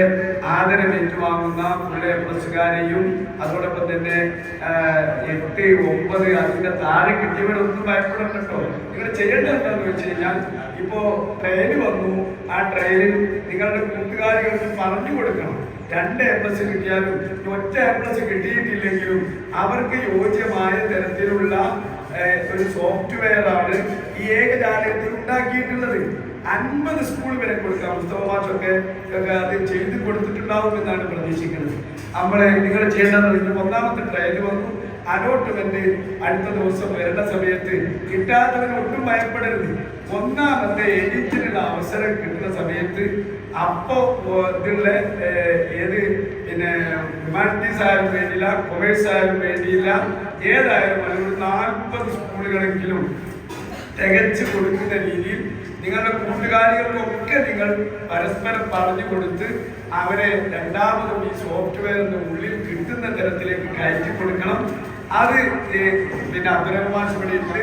ആദരം ഏറ്റുവാങ്ങുന്ന ഫുൾ A+കാരെയും അതോടൊപ്പം തന്നെ 8, 9 അതിന്റെ താഴെ കിട്ടിയവരൊന്നും ഭയപ്പെടണ്ടോ. നിങ്ങൾ ചെയ്യേണ്ടത് എന്താണെന്ന് വെച്ച് കഴിഞ്ഞാൽ, ഇപ്പോ ട്രെയിൻ വന്നു, ആ ട്രെയിനിൽ നിങ്ങളുടെ കൂട്ടുകാരികൾക്ക് പറഞ്ഞു കൊടുക്കണം. 2 A+ കിട്ടിയാലും ഒറ്റ A+ കിട്ടിയിട്ടില്ലെങ്കിലും അവർക്ക് യോജ്യമായ തരത്തിലുള്ള ഒരു സോഫ്റ്റ്വെയർ ആണ് ഈ ഏകജാലയത്തിൽ ഉണ്ടാക്കിയിട്ടുള്ളത്. 50 സ്കൂൾ വരെ കൊടുക്കാം. മുസ്തഫാഷൊക്കെ അത് ചെയ്ത് കൊടുത്തിട്ടുണ്ടാവും എന്നാണ് പ്രതീക്ഷിക്കുന്നത്. നിങ്ങൾ ചെയ്യേണ്ടത്, 1ാമത്തെ ട്രയൽ വന്നു, അലോട്ട്മെന്റ് അടുത്ത ദിവസം വരേണ്ട സമയത്ത് കിട്ടാത്തവന് ഒട്ടും ഭയപ്പെടരുത്. 1ാമത്തെ എഡിറ്റിനുള്ള അവസരം കിട്ടുന്ന സമയത്ത് അപ്പോ ഇതിലുള്ള ഏത് ഹ്യൂമാനിറ്റീസ് ആയാലും വേണ്ടിയില്ല, കൊമേഴ്സ് ആയാലും വേണ്ടിയില്ല, ഏതായാലും ഒരു 40 സ്കൂളുകളെങ്കിലും തികച്ചു കൊടുക്കുന്ന രീതിയിൽ നിങ്ങളുടെ കൂട്ടുകാരികൾക്കൊക്കെ നിങ്ങൾ പരസ്പരം പറഞ്ഞു കൊടുത്ത് അവരെ രണ്ടാമതും ഈ സോഫ്റ്റ്വെയറിന്റെ ഉള്ളിൽ കിട്ടുന്ന തരത്തിലേക്ക് കയറ്റി കൊടുക്കണം. അത് അബ്ദുറഹ്മാൻ ഇവിടെയുണ്ട്.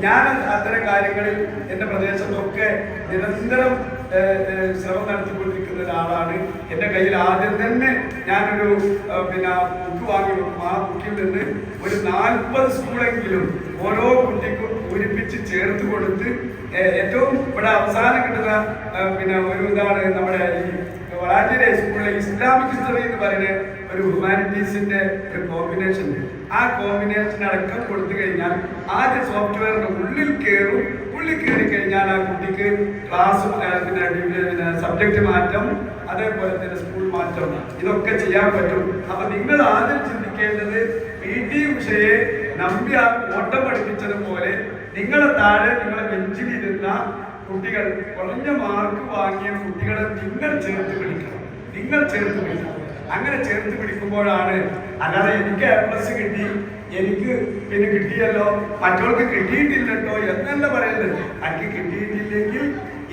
ഞാൻ അത്തരം കാര്യങ്ങളിൽ എൻ്റെ പ്രദേശത്തൊക്കെ നിരന്തരം ശ്രമം നടത്തിക്കൊണ്ടിരിക്കുന്ന ഒരാളാണ്. എൻ്റെ കയ്യിൽ ആദ്യം തന്നെ ഞാനൊരു ബുക്ക് വാങ്ങി വെക്കും. ആ ബുക്കിൽ നിന്ന് ഒരു 40 സ്കൂളെങ്കിലും ഓരോ കുട്ടിക്കും പൂരിപ്പിച്ച് ചേർത്ത് കൊടുത്ത് ഏറ്റവും ഇവിടെ അവസാനം കിട്ടുന്ന ഒരു ഇതാണ് നമ്മുടെ ഈ വളാഞ്ചേരി സ്കൂളിലെ ഇസ്ലാമിക് ഹിസ്റ്ററി എന്ന് പറയുന്ന ഒരു ഹ്യൂമാനിറ്റീസിന്റെ ഒരു കോമ്പിനേഷൻ. ആ കോമ്പിനേഷൻ അടക്കം കൊടുത്തു കഴിഞ്ഞാൽ ആദ്യ സോഫ്റ്റ്വെയറിന്റെ ഉള്ളിൽ കയറി കഴിഞ്ഞാൽ ആ കുട്ടിക്ക് ക്ലാസ് സബ്ജക്റ്റ് മാറ്റം, അതേപോലെ തന്നെ സ്കൂൾ മാറ്റം, ഇതൊക്കെ ചെയ്യാൻ പറ്റും. അപ്പൊ നിങ്ങൾ ആദ്യം ചിന്തിക്കേണ്ടത് PT ഉഷയെ നമ്പി ആ ഓട്ടം പഠിപ്പിച്ചതുപോലെ നിങ്ങളെ താഴെ നിങ്ങളെ ബെഞ്ചിലിരുന്ന കുട്ടികൾ, കുറഞ്ഞ മാർക്ക് വാങ്ങിയ കുട്ടികളെ നിങ്ങൾ ചേർത്ത് പിടിക്കണം. അങ്ങനെ ചേർത്ത് പിടിക്കുമ്പോഴാണ്, അല്ലാതെ എനിക്ക് A+ കിട്ടി, എനിക്ക് കിട്ടിയല്ലോ, മറ്റവർക്ക് കിട്ടിയിട്ടില്ലട്ടോ എന്നല്ല പറയുന്നത്. എനിക്ക് കിട്ടിയിട്ടില്ലെങ്കിൽ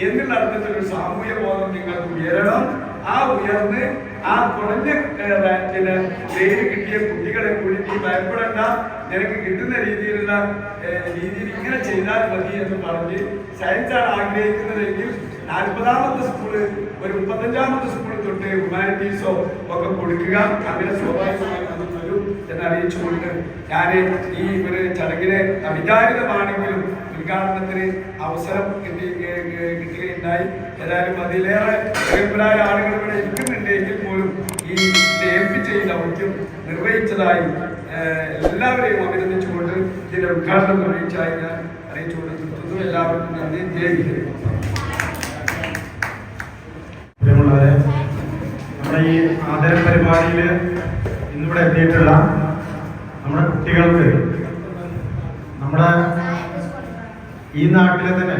എന്നുള്ള അർത്ഥത്തിലൊരു സാമൂഹ്യ ബോധം നിങ്ങൾക്ക് ഉയരണം. ആ ഉയർന്ന് ആ കുറഞ്ഞ പേര് കിട്ടിയ കുട്ടികളെ കൂടി നീ ഭയപ്പെടേണ്ട, നിനക്ക് കിട്ടുന്ന രീതിയിൽ ഇങ്ങനെ ചെയ്താൽ മതി എന്ന് പറഞ്ഞ് സയൻസാണ് ആഗ്രഹിക്കുന്നതെങ്കിൽ 40ാമത്തെ സ്കൂള് ഒരു 35ാമത്തെ സ്കൂളിൽ തൊട്ട് ഹ്യൂമാനിറ്റീസോ ഒക്കെ കൊടുക്കുക. അങ്ങനെ സ്വാഭാവികമായി അത് വരും എന്നറിയിച്ചുകൊണ്ട് ഞാൻ ഈ ഒരു ചടങ്ങിനെ അവിചാരിതമാണെങ്കിലും ഉദ്ഘാടനത്തിന് അവസരം കിട്ടുകയുണ്ടായി. ഏതായാലും അതിലേറെ പ്രഗത്ഭരായ ആളുകൾ ഇവിടെ ഇരിക്കുന്നുണ്ട് എങ്കിൽ പോലും ഈ ഏൽപ്പിച്ച ഈ ദൗത്യം നിർവഹിച്ചതായി എല്ലാവരെയും അഭിനന്ദിച്ചുകൊണ്ട് ഇതിന്റെ ഉദ്ഘാടനം നിർവഹിച്ചതായി ഞാൻ അറിയിച്ചുകൊണ്ട് നിർത്തുന്നു. എല്ലാവർക്കും നന്ദി. ജയ്. പ്രിയമുള്ളവരെ, നമ്മുടെ ഈ ആദര പരിപാടിയിൽ ഇന്നിവിടെ എത്തിയിട്ടുള്ള നമ്മുടെ കുട്ടികൾക്ക് നമ്മുടെ ഈ നാട്ടിലെ തന്നെ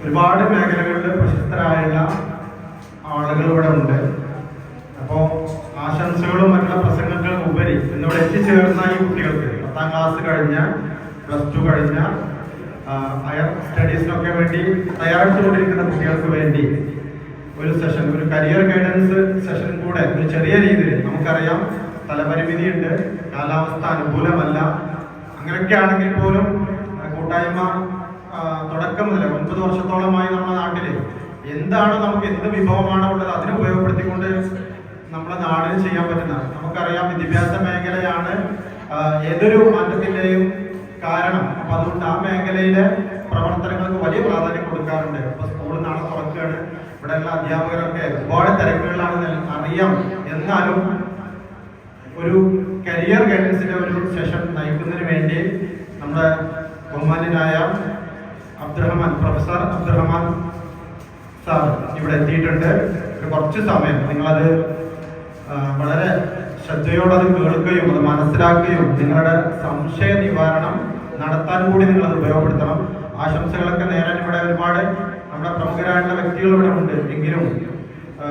ഒരുപാട് മേഖലകളിൽ പ്രശസ്തരായുള്ള ആളുകൾ ഇവിടെ ഉണ്ട്. അപ്പോൾ ആശംസകളും മറ്റുള്ള പ്രസംഗങ്ങളും ഉപരി ഇന്നിവിടെ എത്തിച്ചേർന്ന ഈ കുട്ടികൾക്ക് 10ാം ക്ലാസ് കഴിഞ്ഞ +2 കഴിഞ്ഞ ഹയർ സ്റ്റഡീസിനൊക്കെ വേണ്ടി തയ്യാറെടുത്തുകൊണ്ടിരിക്കുന്ന കുട്ടികൾക്ക് വേണ്ടി ഒരു സെഷൻ, ഒരു കരിയർ ഗൈഡൻസ് സെഷൻ കൂടെ ഒരു ചെറിയ രീതിയിൽ, നമുക്കറിയാം സ്ഥലപരിമിതിയുണ്ട്, കാലാവസ്ഥ അനുകൂലമല്ല, അങ്ങനെയൊക്കെ ആണെങ്കിൽ പോലും കൂട്ടായ്മ തുടക്കം മുതൽ 9 വർഷത്തോളമായി നമ്മുടെ നാട്ടിൽ എന്താണ് നമുക്ക് എന്ത് വിഭവമാണോ ഉള്ളത് അതിനെ ഉപയോഗപ്പെടുത്തിക്കൊണ്ട് നമ്മുടെ നാടിന് ചെയ്യാൻ പറ്റുന്ന, നമുക്കറിയാം വിദ്യാഭ്യാസ മേഖലയാണ് ഏതൊരു മാറ്റത്തിന്റെയും കാരണം. അപ്പൊ അതുകൊണ്ട് ആ മേഖലയിലെ പ്രവർത്തനങ്ങൾക്ക് വലിയ പ്രാധാന്യം കൊടുക്കാറുണ്ട്. ഇപ്പൊ സ്കൂൾ നാളെ തുറക്കുകയാണ്, ഇവിടെയുള്ള അധ്യാപകരൊക്കെ ഒരുപാട് തിരക്കുകളിലാണ് അറിയാം. എന്നാലും ഒരു കരിയർ ഗൈഡൻസിന്റെ ഒരു സെഷൻ നയിക്കുന്നതിന് വേണ്ടി നമ്മുടെ ബഹുമാന്യനായ പ്രൊഫസർ അബ്ദുറഹ്മാൻ സാർ ഇവിടെ എത്തിയിട്ടുണ്ട്. കുറച്ച് സമയം നിങ്ങളത് വളരെ ശ്രദ്ധയോടെ അത് കേൾക്കുകയും അത് മനസ്സിലാക്കുകയും നിങ്ങളുടെ സംശയ നിവാരണം നടത്താൻ കൂടി നിങ്ങളത് ഉപയോഗപ്പെടുത്തണം. ആശംസകളൊക്കെ നേരാൻ ഇവിടെ ഒരുപാട് നമ്മുടെ പ്രമുഖരായിട്ടുള്ള വ്യക്തികൾ ഇവിടെ ഉണ്ട്. എങ്കിലും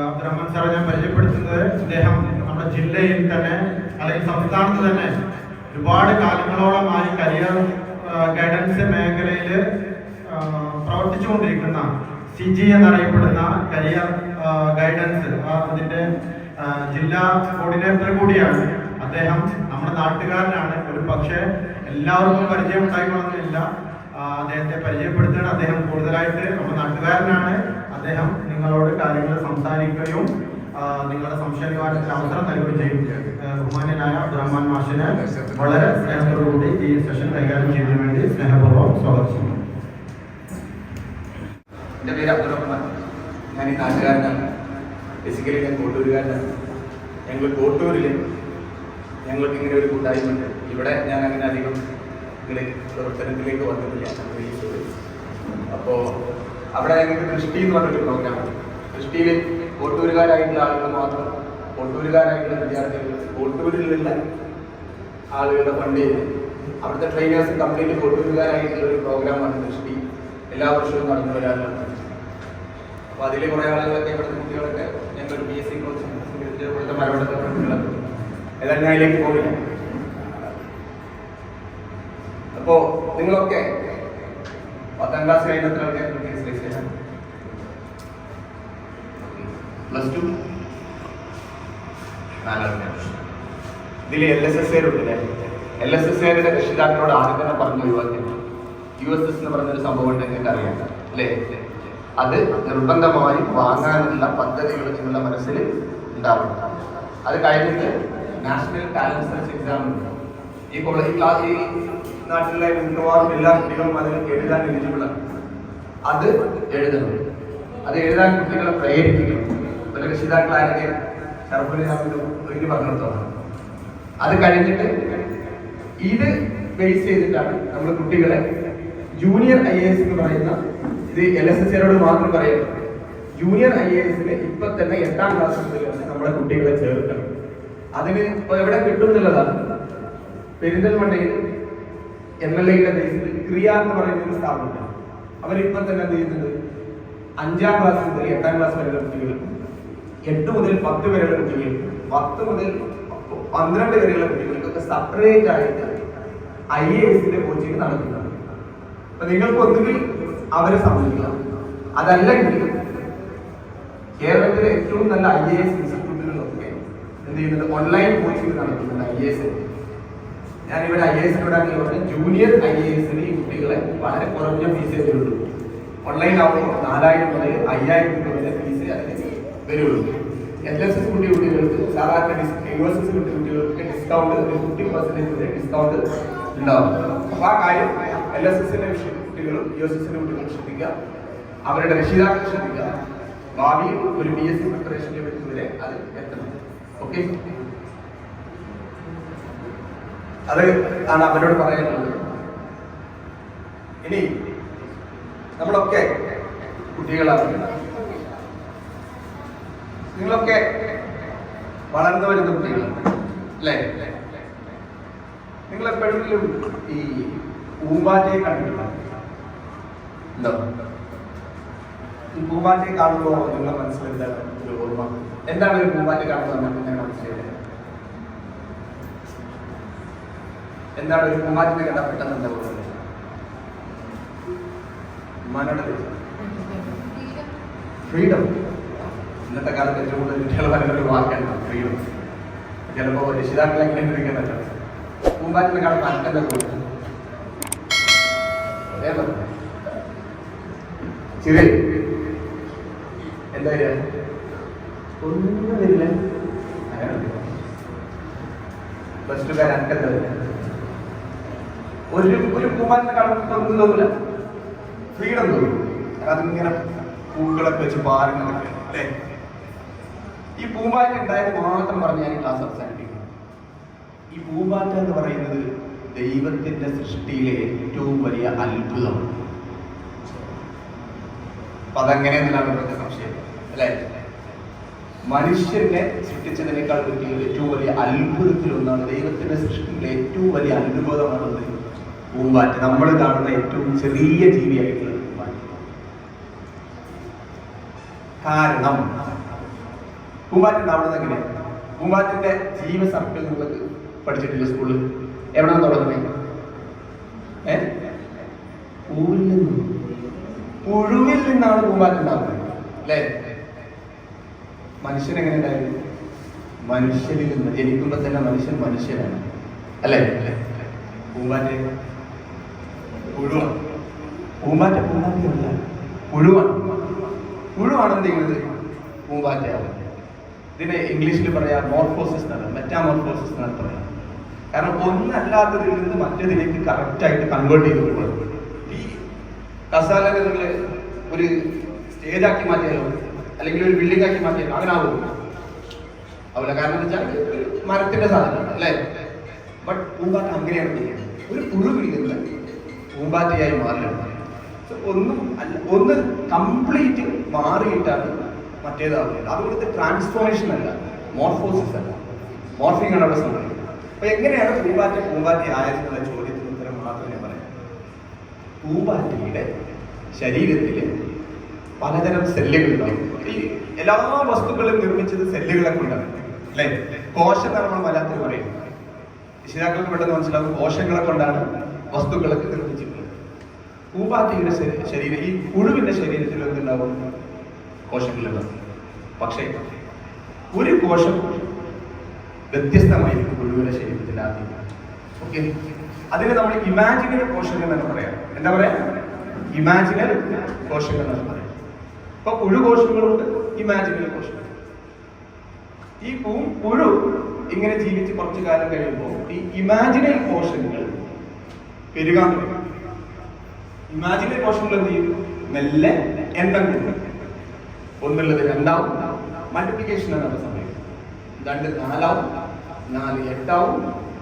അബ്ദുറഹ്മാൻ സാറെ ഞാൻ പരിചയപ്പെടുത്തുന്നത്, അദ്ദേഹം നമ്മുടെ ജില്ലയിൽ തന്നെ അല്ലെങ്കിൽ സംസ്ഥാനത്ത് തന്നെ ഒരുപാട് കാലങ്ങളോളമായി കരിയർ ഗൈഡൻസ് മേഖലയിൽ പ്രവർത്തിച്ചുകൊണ്ടിരിക്കുന്ന CG എന്നറിയപ്പെടുന്ന കരിയർ ഗൈഡൻസ് അതിന്റെ ജില്ലാ കോർഡിനേറ്റർ കൂടിയാണ് അദ്ദേഹം. നമ്മുടെ നാട്ടുകാരനാണ്. ഒരു പക്ഷേ എല്ലാവർക്കും പരിചയം ഉണ്ടായിക്കൊള്ളുന്നില്ല. അദ്ദേഹത്തെ പരിചയപ്പെടുത്തുകയാണ്. അദ്ദേഹം കൂടുതലായിട്ട് നമ്മുടെ നാട്ടുകാരനാണ്. അദ്ദേഹം നിങ്ങളോട് കാര്യങ്ങൾ സംസാരിക്കുകയും നിങ്ങളുടെ സംശയ നിവാരണത്തിന് അവസരം നൽകുകയും ചെയ്യും. ബഹുമാന്യനായ അബ്ദുറഹ്മാൻ മാഷിനെ വളരെ സ്നേഹത്തോടുകൂടി ഈ സെഷൻ കൈകാര്യം ചെയ്യുന്നതിന് വേണ്ടി സ്നേഹപൂർവ്വം സ്വാഗതം ചെയ്യുന്നു. എൻ്റെ പേര് അബ്ദുറഹ്മാൻ. ഞാൻ ഈ നാട്ടുകാരനാണ്. ബേസിക്കലി ഞാൻ കോട്ടൂരുകാരനാണ്. ഞങ്ങൾ കോട്ടൂരിൽ ഞങ്ങൾക്ക് ഇങ്ങനെ ഒരു കൂട്ടായ്മയുണ്ട്. ഇവിടെ ഞാൻ അങ്ങനെ അധികം ഇങ്ങനെ പ്രവർത്തനത്തിലേക്ക് വന്നിട്ടില്ല. അപ്പോൾ അവിടെ ഞങ്ങൾക്ക് ദൃഷ്ടി എന്ന് പറഞ്ഞൊരു പ്രോഗ്രാമാണ്. ദൃഷ്ടിയിൽ കോട്ടൂരുകാരായിട്ടുള്ള ആളുകൾ മാത്രം, കോട്ടൂരുകാരായിട്ടുള്ള വിദ്യാർത്ഥികൾ, കോട്ടൂരിലുള്ള ആളുകളുടെ ഫണ്ട് ചെയ്ത് അവിടുത്തെ ട്രെയിനേഴ്സ് കംപ്ലീറ്റ് കോട്ടൂരുകാരായിട്ടുള്ള ഒരു പ്രോഗ്രാമാണ് ദൃഷ്ടി. എല്ലാ വർഷവും നടന്നു വരാറുണ്ട്. അപ്പോൾ അതിൽ കുറേ ആളുകളൊക്കെ ഇവിടുത്തെ കുട്ടികളൊക്കെ ഞങ്ങൾ BSc കോഴ്സ് ഇവിടുത്തെ മലയാളത്തെ കുട്ടികളൊക്കെ ഏതായാലും ഞാൻ അതിലേക്ക് പോകില്ല. അപ്പോൾ നിങ്ങളൊക്കെ 10ാം ക്ലാസ് കഴിഞ്ഞത്രയൊക്കെ +2 ഇതിൽ LSSA ഉണ്ടല്ലേ. LSSAയുടെ രക്ഷിതാക്കളോട് ആദ്യം തന്നെ പറഞ്ഞു ഒഴിവാക്കി. USS എന്ന് പറഞ്ഞൊരു സംഭവം ഉണ്ട്, നിങ്ങൾക്ക് അറിയാം അല്ലേ? അത് നിർബന്ധമായും വാങ്ങാനുള്ള പദ്ധതികൾ നിങ്ങളുടെ മനസ്സിൽ ഉണ്ടാവണം. അത് കഴിഞ്ഞിട്ട് നാഷണൽ ടാലന്റ് സെർച്ച് എക്സാം ഉണ്ട്. ഈ നാട്ടിലെ മിക്കവാറും എല്ലാ കുട്ടികളും അതിൽ എഴുതാൻ എലിജിബിളാണ്. അത് എഴുതണം. അത് എഴുതാൻ കുട്ടികളെ പ്രേരിപ്പിക്കണം. ഒരു രക്ഷിതാക്കളായിരിക്കും ഷർഫുലിന് പറഞ്ഞിടത്തോളം. അത് കഴിഞ്ഞിട്ട് ഇത് ബേസ് ചെയ്തിട്ടാണ് നമ്മൾ കുട്ടികളെ ജൂനിയർ IAS എന്ന് പറയുന്ന, ഇത് LSSAരോട് മാത്രം പറയുന്നത്, ജൂനിയർ IASന് ഇപ്പൊ തന്നെ 8ാം ക്ലാസ് മുതൽ നമ്മുടെ കുട്ടികളെ ചേർക്കണം. അതിന് ഇപ്പോൾ എവിടെ കിട്ടും എന്നുള്ളതാണ്. പെരിന്തൽമണ്ണയിൽ MLAയുടെ ബേസിൽ ക്രിയ എന്ന് പറയുന്ന ഒരു സ്ഥാപനമാണ്. അവരിപ്പം തന്നെ എന്ത് ചെയ്യുന്നത്, 5ാം ക്ലാസ് മുതൽ 8ാം ക്ലാസ് വരെയുള്ള കുട്ടികൾക്കും 8 മുതൽ 10 വരെയുള്ള കുട്ടികൾക്കും 10 മുതൽ 12 വരെയുള്ള കുട്ടികൾക്കൊക്കെ സെപ്പറേറ്റ് ആയിട്ട് IASന്റെ കോച്ചിങ് നടത്തുന്നത്. അപ്പൊ നിങ്ങൾക്ക് ഒന്നുകിൽ അവരെ സമീപിക്കാം, അതല്ലെങ്കിൽ കേരളത്തിലെ ഏറ്റവും നല്ല IAS ഇൻസ്റ്റിറ്റ്യൂട്ടുകളിലൊക്കെ എന്ത് ചെയ്യുന്നത്, ഓൺലൈൻ കോച്ചിങ് നടത്തുന്നുണ്ട് IAS. ഞാനിവിടെ IASനോട് പറഞ്ഞ ജൂനിയർ IASന് ഈ കുട്ടികളെ വളരെ കുറഞ്ഞ ഫീസേ വരുള്ളൂ. ഓൺലൈൻ ആവുമ്പോൾ 4000 മുതൽ 5000 രൂപ വരെ ഫീസ് അതിന് വരുള്ളൂ. LSS കുട്ടികൾക്ക് സാധാരണ USS കുട്ടികൾക്ക് ഡിസ്കൗണ്ട് 50% വരെ ഡിസ്കൗണ്ട് ഉണ്ടാവും. അപ്പൊ ആ കാര്യം LSSന്റെ കുട്ടികളും USSന്റെ കുട്ടികളും ശ്രദ്ധിക്കുക, അവരുടെ രക്ഷിതാക്കൾ ശ്രദ്ധിക്കുക. ഭാവിയിൽ ഒരു BSc പ്രിപ്പറേഷനിൽ വരുന്നവരെ അത് എത്തണം. ഓക്കെ, അത് ആണ് അവരോട് പറയാനുള്ളത്. ഇനി നമ്മളൊക്കെ കുട്ടികളാണ്, നിങ്ങളൊക്കെ വളർന്നു വരുന്ന കുട്ടികളാണ് അല്ലേ? നിങ്ങൾ എപ്പോഴെങ്കിലും ഈ പൂമ്പാറ്റയെ കണ്ടിട്ടുണ്ടോ? ഈ പൂമ്പാറ്റയെ കാണുമ്പോൾ നിങ്ങളുടെ മനസ്സിൽ എന്താണ് ഒരു ഓർമ്മ? എന്താണ് ഒരു പൂമ്പാറ്റ കാണുമ്പോൾ നിങ്ങളുടെ മനസ്സിലായത്? എന്താണ് ഒരു പൂമ്പാറ്റിനെ കണ്ടാൽ പെട്ടെന്ന് എന്താ ഓർമ്മ? ഫ്രീഡം. ഇന്നത്തെ കാലത്ത് ഏറ്റവും കൂടുതൽ കുട്ടികൾ പറയുന്ന ഒരു വാക്കാണ് ഫ്രീഡം. ചിലപ്പോൾ രക്ഷിതാക്കൾ എങ്ങനെ ഇരിക്കുന്നുണ്ട്, പൂമ്പാറ്റിനെ കാണുമ്പോൾ അനക്കെന്താ തോന്നുന്നു? ശരി, എന്താ ഒന്നും വരില്ല. പ്ലസ് ടു അനക്കെന്താ ഒരു പൂമ്പാറ്റിനെ കാണുമ്പോൾ ഒന്നും തോന്നില്ല, ഫ്രീഡം തോന്നും. അതിങ്ങനെ പൂക്കളൊക്കെ വെച്ച് പാരങ്ങളൊക്കെ അല്ലേ? ഈ പൂമ്പാറ്റ ഉണ്ടായത് മാത്രം പറഞ്ഞ് ഞാൻ ക്ലാസ് അവസാനിപ്പിക്കും. ഈ പൂമ്പാറ്റ എന്ന് പറയുന്നത് ദൈവത്തിന്റെ സൃഷ്ടിയിലെ ഏറ്റവും വലിയ അത്ഭുതമാണ്. അപ്പൊ അതെങ്ങനെയെന്നാണ് ഇവിടുത്തെ സംശയം അല്ലേ? മനുഷ്യനെ സൃഷ്ടിച്ചതിനേക്കാൾ വലിയ ഏറ്റവും വലിയ അത്ഭുതത്തിലൊന്നാണ്, ദൈവത്തിന്റെ സൃഷ്ടിയിലെ ഏറ്റവും വലിയ അത്ഭുതമാണ് പൂമ്പാറ്റ. നമ്മൾ കാണുന്ന ഏറ്റവും ചെറിയ ജീവിയായിട്ടുള്ള പൂമ്പാറ്റ. കാരണം പൂമ്പാറ്റ ഉണ്ടാവുന്നത് എങ്ങനെയാണ്? പൂമ്പാറ്റിന്റെ ജീവ സർക്കിൾ നിങ്ങൾക്ക് പഠിച്ചിട്ടില്ല സ്കൂളിൽ? എവിടെ തുടങ്ങുന്നത്? പൂവിൽ നിന്നും, പുഴുവിൽ നിന്നാണ് പൂമ്പാറ്റ ഉണ്ടാവുന്നത് അല്ലേ? മനുഷ്യൻ എങ്ങനെ ഉണ്ടായിരുന്നു? മനുഷ്യനിൽ നിന്ന്. ജനിക്കുമ്പോൾ തന്നെ മനുഷ്യനാണ് അല്ലേ? പൂമ്പാറ്റ പുഴുവാണ്. പൂമ്പാറ്റയല്ല, പുഴുവാണ്. പുഴുവാണ് എന്ത് ചെയ്യുന്നത്? പൂമ്പാറ്റയാവുന്നത്. ഇതിനെ ഇംഗ്ലീഷിൽ പറയാം മോർഫോസിസ് എന്നാണ്, മെറ്റാമോർഫോസിസ് എന്നാണ് പറയാം. കാരണം ഒന്നല്ലാത്തതിൽ നിന്ന് മറ്റേതിലേക്ക് കറക്റ്റായിട്ട് കൺവേർട്ട് ചെയ്ത് കൊടുക്കുന്നത്. ഈ കസാല നിങ്ങൾ ഒരു സ്റ്റേജാക്കി മാറ്റിയാലോ അല്ലെങ്കിൽ ഒരു ബിൽഡിംഗ് ആക്കി മാറ്റിയാലോ അങ്ങനെ ആവുമോ? ആവില്ല. കാരണം എന്താ വെച്ചാൽ ഒരു മരത്തിന്റെ സാധനമാണ് അല്ലേ? ബട്ട് പൂമ്പാറ്റ അങ്ങനെയാണ് ചെയ്യുന്നത്. ഒരു പുഴു പിടിക്കുന്നത് പൂമ്പാറ്റയായി മാറില്ല. ഒന്നും അല്ല, ഒന്ന് കംപ്ലീറ്റ് മാറിയിട്ടാണ് മറ്റേതാവുന്നത്. അതുകൊണ്ട് ട്രാൻസ്ഫോർമേഷൻ അല്ല, മോർഫോസിസ് അല്ല, മോർഫിംഗ് ആണ് അവിടെ സംഭവിക്കുന്നത്. അപ്പൊ എങ്ങനെയാണ് പൂമ്പാറ്റ ആയതെന്നുള്ള ചോദ്യത്തിന് ഉത്തരം മാത്രം ഞാൻ പറയാം. പൂമ്പാറ്റയുടെ ശരീരത്തിൽ പലതരം സെല്ലുകൾ ഉണ്ടാവും. ഈ എല്ലാ വസ്തുക്കളും നിർമ്മിച്ചത് സെല്ലുകളെ കൊണ്ടാണ് അല്ലേ? കോശം എന്നാണ് നമ്മൾ മലയാളത്തിൽ പറയുന്നത്. രക്ഷിതാക്കൾക്ക് പെട്ടെന്ന് മനസ്സിലാവും, കോശങ്ങളെ കൊണ്ടാണ് വസ്തുക്കളൊക്കെ നിർമ്മിച്ചിട്ടുള്ളത്. പൂമ്പാറ്റയുടെ ശരീരം, ഈ പുഴുവിന്റെ ശരീരത്തിൽ എന്തുണ്ടാവും? കോശങ്ങളുണ്ടാവും. പക്ഷേ ഒരു കോശം വ്യത്യസ്തമായിരിക്കും പുഴുവിന്റെ ശരീരത്തിൽ ആദ്യം. ഓക്കെ, അതിന് നമ്മൾ ഇമാജിനറി കോശങ്ങൾ എന്ന് പറയാം. എന്താ പറയാ? ഇമാജിനറി കോശങ്ങൾ എന്ന് പറയാം. അപ്പൊ പുഴു കോശങ്ങളുണ്ട്, ഇമാജിനറി കോശങ്ങൾ. ഈ പുഴു ഇങ്ങനെ ജീവിച്ച് കുറച്ചു കാലം കഴിയുമ്പോൾ ഈ ഇമാജിനറി കോശങ്ങൾ പെരുകാൻ തുടങ്ങും. ഇമാജിനറി കോശങ്ങൾ എന്ത് ചെയ്യും? മെല്ലെ എണ്ണം കൂടും. ഒന്നുള്ളത് രണ്ടാവും, മൾട്ടിപ്ലിക്കേഷൻ ആണ് സംഭവിക്കുന്നത്. 2 4ആവും, 4 8ആവും.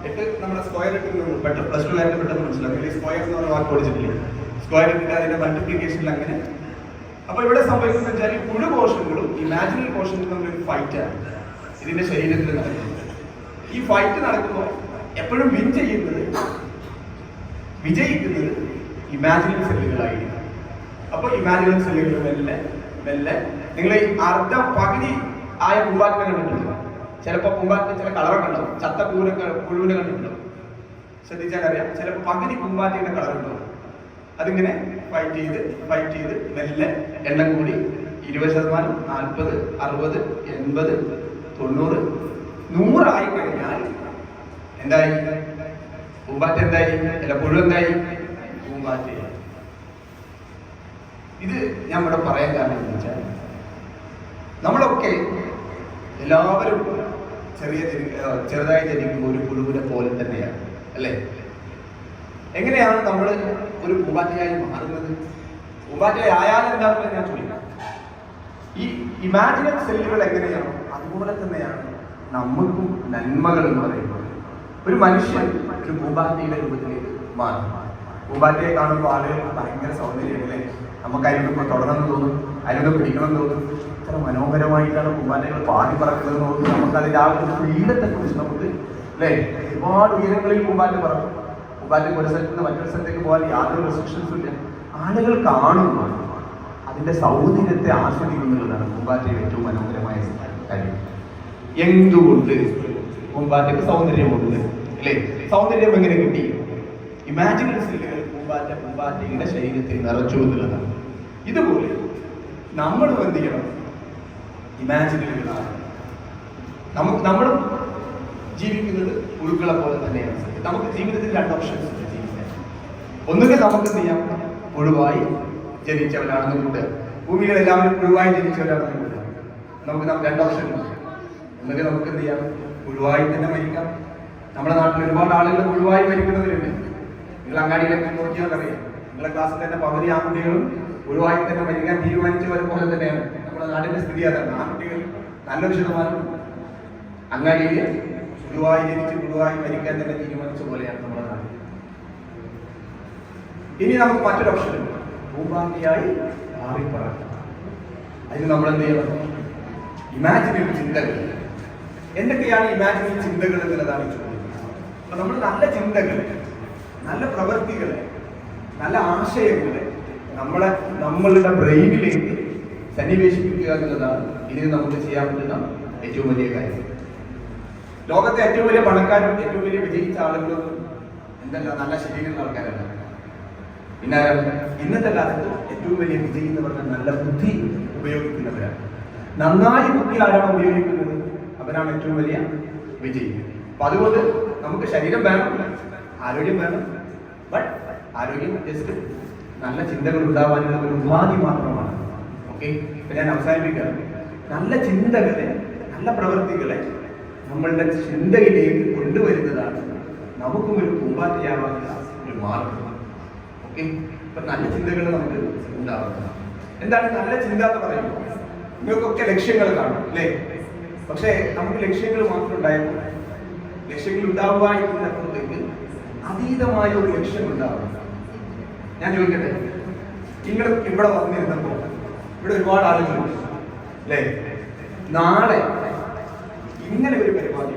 8 നമ്മുടെ സ്ക്വയർ ഇട്ടിട്ട് പെട്ടെന്ന് പ്ലസ് ടു ആയിട്ട് പെട്ടെന്ന് മനസ്സിലാക്കും. സ്ക്വയർ എന്ന് പറഞ്ഞ വാക്ക് പഠിച്ചിട്ടില്ല. സ്ക്വയർ ഇട്ടിട്ട് അതിന്റെ മൾട്ടിപ്ലിക്കേഷനിൽ അങ്ങനെ. അപ്പൊ ഇവിടെ സംഭവിക്കുന്നത് വെച്ചാൽ ഈ പുഴു കോശങ്ങളും ഇമാജിനറി കോശങ്ങളും തമ്മിൽ ഫൈറ്റാണ് ഇതിന്റെ ശരീരത്തിൽ നടക്കുന്നത്. ഈ ഫൈറ്റ് നടക്കുമ്പോൾ എപ്പോഴും വിജയിക്കുന്നത് ഇമാജിനറി സെല്ലുകളായിരിക്കും. അപ്പൊ ഇമാജിനറി സെല്ലുകൾ മെല്ലെ നിങ്ങൾ ഈ പകുതി ആയ പൂമ്പാറ്റിനെ കണ്ടിട്ടുണ്ടോ? ചിലപ്പോൾ പൂമ്പാറ്റിന് ചില കളറൊക്കെ ഉണ്ടാവും. ചത്ത പുഴുവിനെ കണ്ടിട്ടുണ്ടാവും. ശ്രദ്ധിച്ചാൽ അറിയാം, ചിലപ്പോൾ പകുതി പൂമ്പാറ്റയുടെ കളർ ഉണ്ടാവും. അതിങ്ങനെ ഫൈറ്റ് ചെയ്ത് മെല്ലെ എണ്ണം കൂടി 20%, 40, 60, 80, 90, 100 ആയി കഴിഞ്ഞാൽ എന്തായി? പൂമ്പാറ്റ എന്തായി? അല്ല, പുഴു എന്തായി? പൂമ്പാറ്റയായി. ഇത് ഞാൻ ഇവിടെ പറയാൻ കാരണം എന്ന് വെച്ചാൽ നമ്മളൊക്കെ എല്ലാവരും ചെറുതായി ജനിക്കുമ്പോൾ ഒരു പുഴുവിനെ പോലെ തന്നെയാണ് അല്ലേ? എങ്ങനെയാണ് നമ്മൾ ഒരു പൂമ്പാറ്റയായി മാറുന്നത്? പൂമ്പാറ്റയായി ആയാലും എന്താണെന്ന് ഞാൻ ചോദിക്കാം. ഈ ഇമാജിനറി സെല്ലുകൾ എങ്ങനെയാണോ അതുപോലെ തന്നെയാണ് നമുക്കും നന്മകൾ എന്ന് പറയുന്നത്. ഒരു മനുഷ്യൻ ഒരു പൂമ്പാറ്റയുടെ രൂപത്തിലേക്ക് മാറും. പൂമ്പാറ്റയെ കാണുമ്പോൾ ആളുകൾ ഭയങ്കര സൗന്ദര്യമല്ലേ, നമുക്ക് അതിനൊക്കെ തുടങ്ങണമെന്ന് തോന്നും, അതിനൊക്കെ പിടിക്കണമെന്ന് തോന്നും. ഇത്ര മനോഹരമായിട്ടാണ് പൂമ്പാറ്റകൾ പാടി പറക്കുന്നത് നോക്കി നമുക്ക് അതിൻ്റെ ആ ഒരു ഫ്രീഡത്തെ കുറിച്ച് നമുക്ക് അല്ലേ, ഒരുപാട് ഉയരങ്ങളിൽ പൂമ്പാറ്റ പറക്കും. പൂമ്പാറ്റ ഒരു സ്ഥലത്ത് നിന്ന് മറ്റൊരു സ്ഥലത്തേക്ക് പോകാൻ യാതൊരു റെസ്ട്രിക്ഷൻസും ഇല്ല. ആളുകൾ കാണുമ്പോൾ അതിന്റെ സൗന്ദര്യത്തെ ആസ്വദിക്കുന്നുള്ളതാണ് പൂമ്പാറ്റയുടെ ഏറ്റവും മനോഹരമായ കാര്യം. എന്തുകൊണ്ട് പൂമ്പാറ്റയ്ക്ക് സൗന്ദര്യമുണ്ട് അല്ലേ? സൗന്ദര്യം എങ്ങനെ കിട്ടി? ഇമാജിനറി സെല്ലുകൾ പൂമ്പാറ്റയുടെ ശരീരത്തിൽ നിറച്ചു എന്നുള്ളതാണ്. ഇതുപോലെ നമ്മളും എന്ത് ചെയ്യണം? ഇമാജിനറികളാണ്. നമ്മളും ജീവിക്കുന്നത് പുഴുക്കളെ പോലെ തന്നെയാണ്. നമുക്ക് ജീവിതത്തിൽ 2 ഓപ്ഷൻസ് ഉണ്ട് ജീവിക്കാൻ. ഒന്നുകിൽ നമുക്ക് എന്ത് ചെയ്യാം? പുഴുവായി ജനിച്ചവരാണെന്ന് കൂടെ, ഭൂമികൾ എല്ലാവരും പുഴുവായി ജനിച്ചവരാണെന്ന് കൂടെ നമുക്ക് 2 ഓപ്ഷൻ ഉണ്ട്. ഒന്നുകിൽ നമുക്ക് എന്ത് ചെയ്യാം? പുഴുവായി തന്നെ മരിക്കാം. നമ്മുടെ നാട്ടിൽ ഒരുപാട് ആളുകൾ പുഴുവായി മരിക്കുന്നവരുണ്ട്. നിങ്ങൾ അങ്ങാടിയിലേക്ക് നോക്കിയാൽ അറിയാം, നിങ്ങളുടെ ക്ലാസ്സിൽ തന്നെ പകുതി ആൺകുട്ടികളും പുഴുവായി തന്നെ മരിക്കാൻ തീരുമാനിച്ചവരെ പോലെ തന്നെയാണ് നമ്മുടെ നാടിന്റെ സ്ഥിതി. അതാണ് ആൺകുട്ടികൾ നല്ലൊരു ശതമാനം അങ്ങാടിയിൽ പുഴുവായി ജനിച്ച് പുഴുവായി മരിക്കാൻ തന്നെ തീരുമാനിച്ച പോലെയാണ് നമ്മുടെ നാട്. ഇനി നമുക്ക് മറ്റൊരു ഓപ്ഷൻ ഉണ്ട്, പൂമ്പാറ്റയായി മാറിപ്പറക്കാം. അതിന് നമ്മൾ എന്ത് ചെയ്യണം? ഇമാജിനറി ചിന്തകൾ. എന്തൊക്കെയാണ് ഇമാജിനറി ചിന്തകൾ എന്നുള്ളതാണ് ചോദ്യം. അപ്പൊ നമ്മൾ നല്ല ചിന്തകളെ, നല്ല പ്രവൃത്തികളെ, നല്ല ആശയങ്ങളെ നമ്മളുടെ ബ്രെയിനിലേക്ക് സന്നിവേശിപ്പിക്കുക എന്നുള്ളതാണ് ഇതിന് നമുക്ക് ചെയ്യാൻ പറ്റുന്ന ഏറ്റവും വലിയ കാര്യം. ലോകത്തെ ഏറ്റവും വലിയ പണക്കാരും ഏറ്റവും വലിയ വിജയിച്ച ആളുകളും എന്തല്ല നല്ല ശരീരമുള്ള ആൾക്കാരല്ല. പിന്നെ ഇന്നത്തെ കാലത്ത് ഏറ്റവും വലിയ വിജയി എന്ന് പറഞ്ഞാൽ നല്ല ബുദ്ധി ഉപയോഗിക്കുന്നവരാണ്. നന്നായി ബുദ്ധി ആരാണ് ഉപയോഗിക്കുന്നത് അവരാണ് ഏറ്റവും വലിയ വിജയി. അപ്പൊ അതുകൊണ്ട് നമുക്ക് ശരീരം വേണം, ആരോഗ്യം വേണം. ബട്ട് ആരോഗ്യം ജസ്റ്റ് നല്ല ചിന്തകൾ ഉണ്ടാവാനുള്ള ഒരു ഉപാധി മാത്രമാണ്. ഓക്കെ, ഇപ്പൊ ഞാൻ അവസാനിപ്പിക്കുകയാണ്. നല്ല ചിന്തകളെ, നല്ല പ്രവൃത്തികളെ നമ്മളുടെ ചിന്തയിലേക്ക് കൊണ്ടുവരുന്നതാണ് നമുക്കും ഒരു പൂമ്പാറ്റയാവാനുള്ള ഒരു മാർഗം. ഓക്കെ, ഇപ്പൊ നല്ല ചിന്തകൾ നമുക്ക് ഉണ്ടാവുന്നതാണ്. എന്താണ് നല്ല ചിന്ത എന്ന് പറയുമ്പോൾ? നിങ്ങൾക്കൊക്കെ ലക്ഷ്യങ്ങൾ കാണും അല്ലേ? പക്ഷേ നമുക്ക് ലക്ഷ്യങ്ങൾ മാത്രം ഉണ്ടായപ്പോൾ ലക്ഷ്യങ്ങൾ ഉണ്ടാവുക എന്നതിനപ്പുറത്തേക്ക് അതീതമായ ഒരു ലക്ഷ്യം ഉണ്ടാവുക. ഞാൻ ചോദിക്കട്ടെ, നിങ്ങൾ ഇവിടെ വന്നിരുന്നപ്പോൾ ഇവിടെ ഒരുപാട് ആളുകളുണ്ട് അല്ലേ? നാളെ ഇങ്ങനെ ഒരു പരിപാടി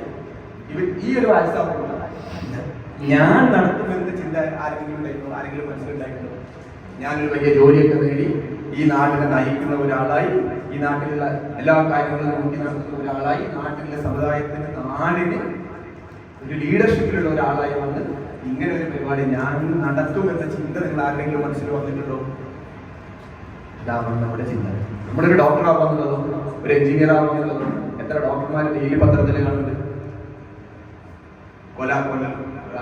ഈ ഒരു വാട്സാപ്പ് ഞാൻ നടത്തുമെന്ന് ചിന്ത ആരെങ്കിലും ഉണ്ടായിരുന്നോ? ആരെങ്കിലും മനസ്സിലുണ്ടായിരുന്നോ? ഞാനൊരു വലിയ ജോലിയൊക്കെ നേടി ഈ നാട്ടിനെ നയിക്കുന്ന ഒരാളായി, ഈ നാട്ടിലുള്ള എല്ലാ കാര്യങ്ങളും നോക്കി നടത്തുന്ന ഒരാളായി, നാട്ടിലെ സമുദായത്തിന്, നാടിന് ഒരു ലീഡർഷിപ്പിലുള്ള ഒരാളായി വന്ന് ഇങ്ങനെ ഒരു പരിപാടി ഞാൻ നടത്തുമെന്ന ചിന്ത നിങ്ങൾ ആരെങ്കിലും മനസ്സിൽ വന്നിട്ടുണ്ടോ? ഇതാണ് നമ്മുടെ ചിന്ത. നമ്മുടെ ഒരു ഡോക്ടർ ആവാന്നുള്ളതോ ഒരു എഞ്ചിനീയർ ആവാന്നുള്ളതോ എത്ര ഡോക്ടർമാർ ഡെയിലി പത്രത്തിൽ കാണുന്നുണ്ട്? കൊല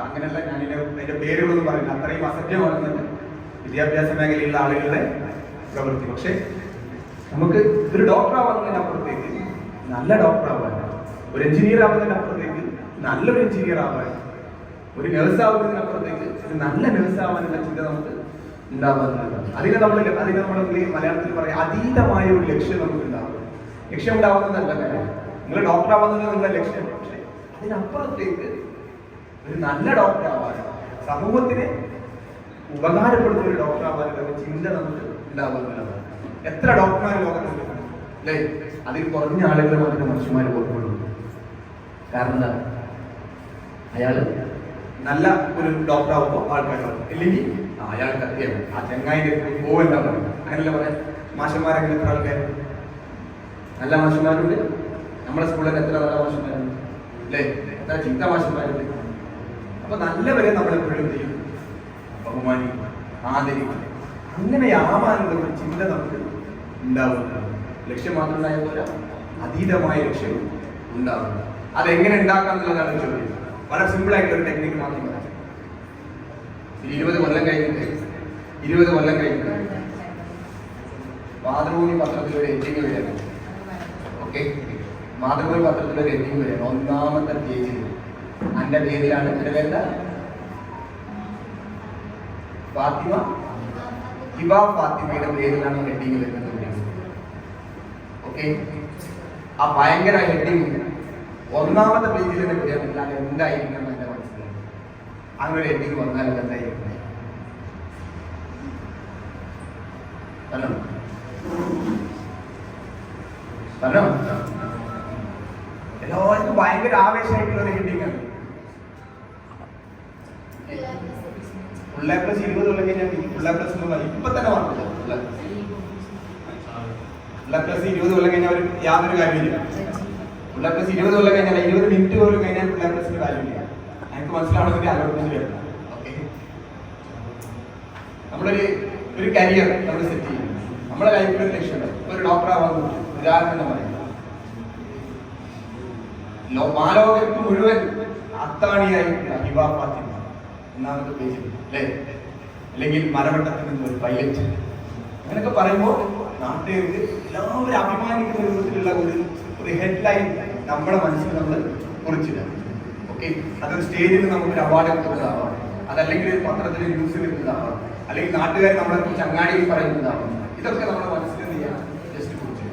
അങ്ങനെയല്ല, അതിന്റെ പേരുകളൊന്നും പറയില്ല, അത്രയും അസഭ്യമാണെന്നല്ല വിദ്യാഭ്യാസ മേഖലയിലുള്ള ആളുകളുടെ പ്രവൃത്തി. പക്ഷെ നമുക്ക് ഒരു ഡോക്ടർ ആവുന്നതിനപ്പുറത്തേക്ക് നല്ല ഡോക്ടർ ആവാൻ, ഒരു എഞ്ചിനീയർ ആവുന്നതിനപ്പുറത്തേക്ക് നല്ലൊരു എഞ്ചിനീയർ ആവാൻ, ഒരു നേഴ്സ് ആവുന്നതിനപ്പുറത്തേക്ക് ഒരു നല്ല നേഴ്സ് ആവാനുള്ള ചിന്ത നമുക്ക് ഉണ്ടാവാറുണ്ട്. അതിനെ നമ്മൾ മലയാളത്തിൽ പറയാം അതീതമായ ഒരു ലക്ഷ്യം നമുക്ക് ഉണ്ടാവും. ലക്ഷ്യം ഉണ്ടാവുന്നതല്ല കാര്യം, നിങ്ങൾ ഡോക്ടർ ആവുന്നത് നിങ്ങളുടെ ലക്ഷ്യം. പക്ഷെ അതിനപ്പുറത്തേക്ക് ഒരു നല്ല ഡോക്ടർ ആവാൻ, സമൂഹത്തിന് ഉപകാരപ്പെടുന്ന ഒരു ഡോക്ടർ ആവാനുള്ള ഒരു ചിന്ത നമുക്ക് ഉണ്ടാവുന്നതാണ്. എത്ര ഡോക്ടർമാർ ലോകത്തുണ്ട് അല്ലേ? അതിൽ കുറഞ്ഞ ആളുകൾ മാത്രമേ മനുഷ്യന്മാർ ഓർമ്മയുള്ളൂ. കാരണം എന്താ? അയാൾ നല്ല ഒരു ഡോക്ടർ ആവുമ്പോൾ ആൾക്കാരാണ്, ഇല്ലെങ്കിൽ അയാൾ കത്തിയാണ്, ആ ചെങ്ങായിന്റെ പോവെന്താ പറയുക, അങ്ങനെയല്ല പറയാം. മാഷന്മാരൊക്കെ എത്ര ആൾക്കാർ നല്ല മാഷന്മാരുണ്ട്? നമ്മുടെ സ്കൂളിൽ എത്ര നല്ല മാഷന്മാരുണ്ട് അല്ലേ? എത്ര ചീത്ത മാഷന്മാരുണ്ട്? അപ്പൊ നല്ലവരെ നമ്മളെപ്പോഴും ചെയ്യും, ബഹുമാനിക്കും, ആദരിക്കും. അങ്ങനെ ആവാനുള്ള ഒരു ചിന്ത നമുക്ക് ഉണ്ടാവുന്നത്. ലക്ഷ്യം മാത്രം ഉണ്ടായ പോലെ അതീതമായ ലക്ഷ്യം ഉണ്ടാവുന്നത്. അതെങ്ങനെ ഉണ്ടാക്കാന്നുള്ളതാണ് ചോദ്യം. വളരെ സിമ്പിൾ ആയിട്ടുള്ള ഒരു ടെക്നിക്ക് മാത്രം പറയാം. 20 കൊല്ലം കഴിഞ്ഞിട്ട് മാതൃഭൂമി പത്രത്തിലൊരു എഡിറ്റിംഗ് വരികയാണ്. ഓക്കെ, മാതൃഭൂമി പത്രത്തിലൊരു എഡിറ്റിംഗ് വരികയാണ്. 1ാമത്തെ പേജിൽ എൻ്റെ പേരിലാണ്, എൻ്റെ പേരെന്താ? ഫാത്തിമ ഹിബ ഫാത്തിമയുടെ പേരിലാണ് ഹെഡിങ് വരുന്നത്. ഓക്കെ, ആ ഭയങ്കര ഹെഡിങ് ഒന്നാമത്തെ പേജിൽ തന്നെ വരികയാണെങ്കിൽ അത് എന്തായിരിക്കണം എന്ന് എന്നെ മനസ്സിലായി. അങ്ങനെ ഒരു ഹെഡിങ് വന്നാൽ അത് എന്തായിരിക്കും? എല്ലാവർക്കും ഭയങ്കര ആവേശമായിട്ടുള്ള ഒരു ഹെഡിങ് ആണ്. ഫുൾ എ പ്ലസ് 20 കൊല്ലം കഴിഞ്ഞാൽ ഫുൾ എ പ്ലസ് ഇപ്പൊ തന്നെ പറഞ്ഞില്ല. ഫുൾ എ പ്ലസ് 20 കൊല്ലം കഴിഞ്ഞാൽ ഒരു യാതൊരു കാര്യമില്ല. ഫുൾ എ പ്ലസ് 20 കൊല്ലം കഴിഞ്ഞാൽ 20 മിനിറ്റ് പോലും കഴിഞ്ഞാൽ ഫുൾ എ പ്ലസിന് കാര്യമില്ല. എനിക്ക് മനസ്സിലാവണമെങ്കിൽ ആലോചിച്ച് വരണം. ഓക്കെ, നമ്മളൊരു കരിയർ നമ്മൾ സെറ്റ് ചെയ്യും. നമ്മുടെ ലൈഫിൽ ഒരു ലക്ഷ്യമുണ്ട്. ഒരു ഡോക്ടർ ആവാൻ പറ്റും. ഉദാഹരണം പറയാം, മാലോകർക്ക് മുഴുവൻ അത്താണിയായിട്ടുള്ള ഹിബ ഫാത്തിമ ഒന്നാമത്തെ പേജിൽ അല്ലേ, അല്ലെങ്കിൽ മരവട്ടത്തിൽ നിന്ന് ഒരു പൈലറ്റ്, അങ്ങനെയൊക്കെ പറയുമ്പോൾ നാട്ടുകാർക്ക് എല്ലാവരും അഭിമാനിക്കുന്ന രൂപത്തിലുള്ള ഒരു ഹെഡ്ലൈൻ നമ്മുടെ മനസ്സിൽ നമ്മൾ കുറിച്ചിടാം. ഓക്കെ, അതൊരു സ്റ്റേജിൽ നമുക്കൊരു അവാർഡ് കിട്ടുന്നതാവാം, അതല്ലെങ്കിൽ ഒരു പത്രത്തിൽ ന്യൂസ് വരുന്നതാവാം, അല്ലെങ്കിൽ നാട്ടുകാർ നമ്മളെ കുറിച്ച് അങ്ങാടിയിൽ പറയുന്നതാവാം. ഇതൊക്കെ നമ്മുടെ മനസ്സിൽ എന്ത് ചെയ്യാം, ജസ്റ്റ് കുറിച്ച്.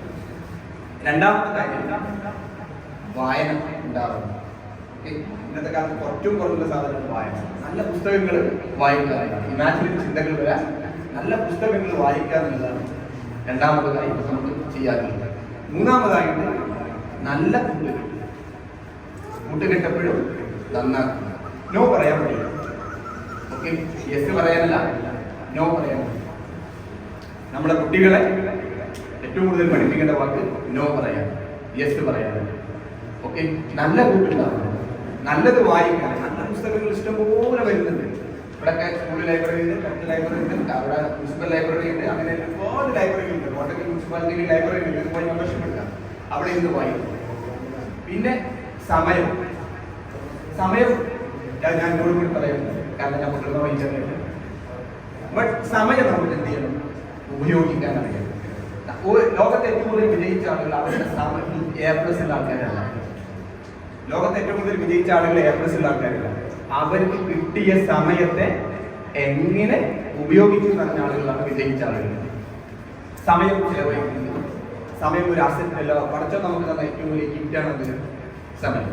രണ്ടാമത്തെ കാര്യം വായന ഉണ്ടാവണം. ഇന്നത്തെ കാലത്ത് കുറച്ചും കുറഞ്ഞ സാധനങ്ങൾ വായന. നല്ല പുസ്തകങ്ങൾ വായിക്കുക, ഇമാജിനറി ചിന്തകൾ വരാൻ നല്ല പുസ്തകങ്ങൾ വായിക്കുക എന്നുള്ളതാണ് രണ്ടാമതായി നമുക്ക് ചെയ്യാറുള്ളത്. മൂന്നാമതായിട്ട് നല്ല കൂട്ടുകെട്ടപ്പോഴും നന്നാക്കുക. നോ പറയാൻ പറ്റില്ല. ഓക്കെ, യെസ് പറയാനല്ല, നോ പറയാൻ പറ്റില്ല. നമ്മുടെ കുട്ടികളെ ഏറ്റവും കൂടുതൽ പഠിപ്പിക്കേണ്ട വാക്ക് നോ പറയാൻ, യെസ് പറയാൻ. ഓക്കെ, നല്ല കൂട്ടുണ്ടാവണം, നല്ലത് വായിക്കാൻ. നല്ല പുസ്തകങ്ങൾ ഇഷ്ടംപോലെ വരുന്നുണ്ട്. ഇവിടെയൊക്കെ സ്കൂൾ ലൈബ്രറി ഉണ്ട്, കറക്റ്റ് ലൈബ്രറി ഉണ്ട്, അവിടെ മുനിസിപ്പൽ ലൈബ്രറി ഉണ്ട്, അങ്ങനെ ഒരുപാട് ലൈബ്രറി ഉണ്ട്. കോട്ടക്കൽ മുനിസിപ്പാലിറ്റിയിൽ ലൈബ്രറി ഉണ്ട്, ഇത് പോയി മെമ്പർഷിപ്പ് എടുക്കാം, അവിടെ ഇരുന്ന് വായിക്കും. പിന്നെ സമയം ഞാൻ എന്നോട് കൂടി പറയുന്നത്, കാരണം ഞാൻ മുതിർന്ന വായിച്ചിട്ടുണ്ട്. ബട്ട് സമയം നമുക്ക് എന്ത് ചെയ്യണം, ഉപയോഗിക്കാൻ അറിയാം. ലോകത്തെ ഏറ്റവും കൂടുതൽ വിജയിച്ച ആളുകൾ അവരുടെ സമയം A+ ഉള്ള ആൾക്കാരല്ല. ലോകത്തെ ഏറ്റവും കൂടുതൽ വിജയിച്ച ആളുകൾ A+ ഉള്ള ആൾക്കാരല്ല. അവർക്ക് കിട്ടിയ സമയത്തെ എങ്ങനെ ഉപയോഗിച്ചു പറഞ്ഞ ആളുകളാണ് വിജയിച്ച ആളുകൾ. സമയം ചെലവഴിക്കുന്നത്, സമയം ഒരു അസറ്റ് അല്ല. പഠിച്ചോ നമുക്ക് തന്ന ഏറ്റവും വലിയ ഗിഫ്റ്റാണ് അതിന് സമയം.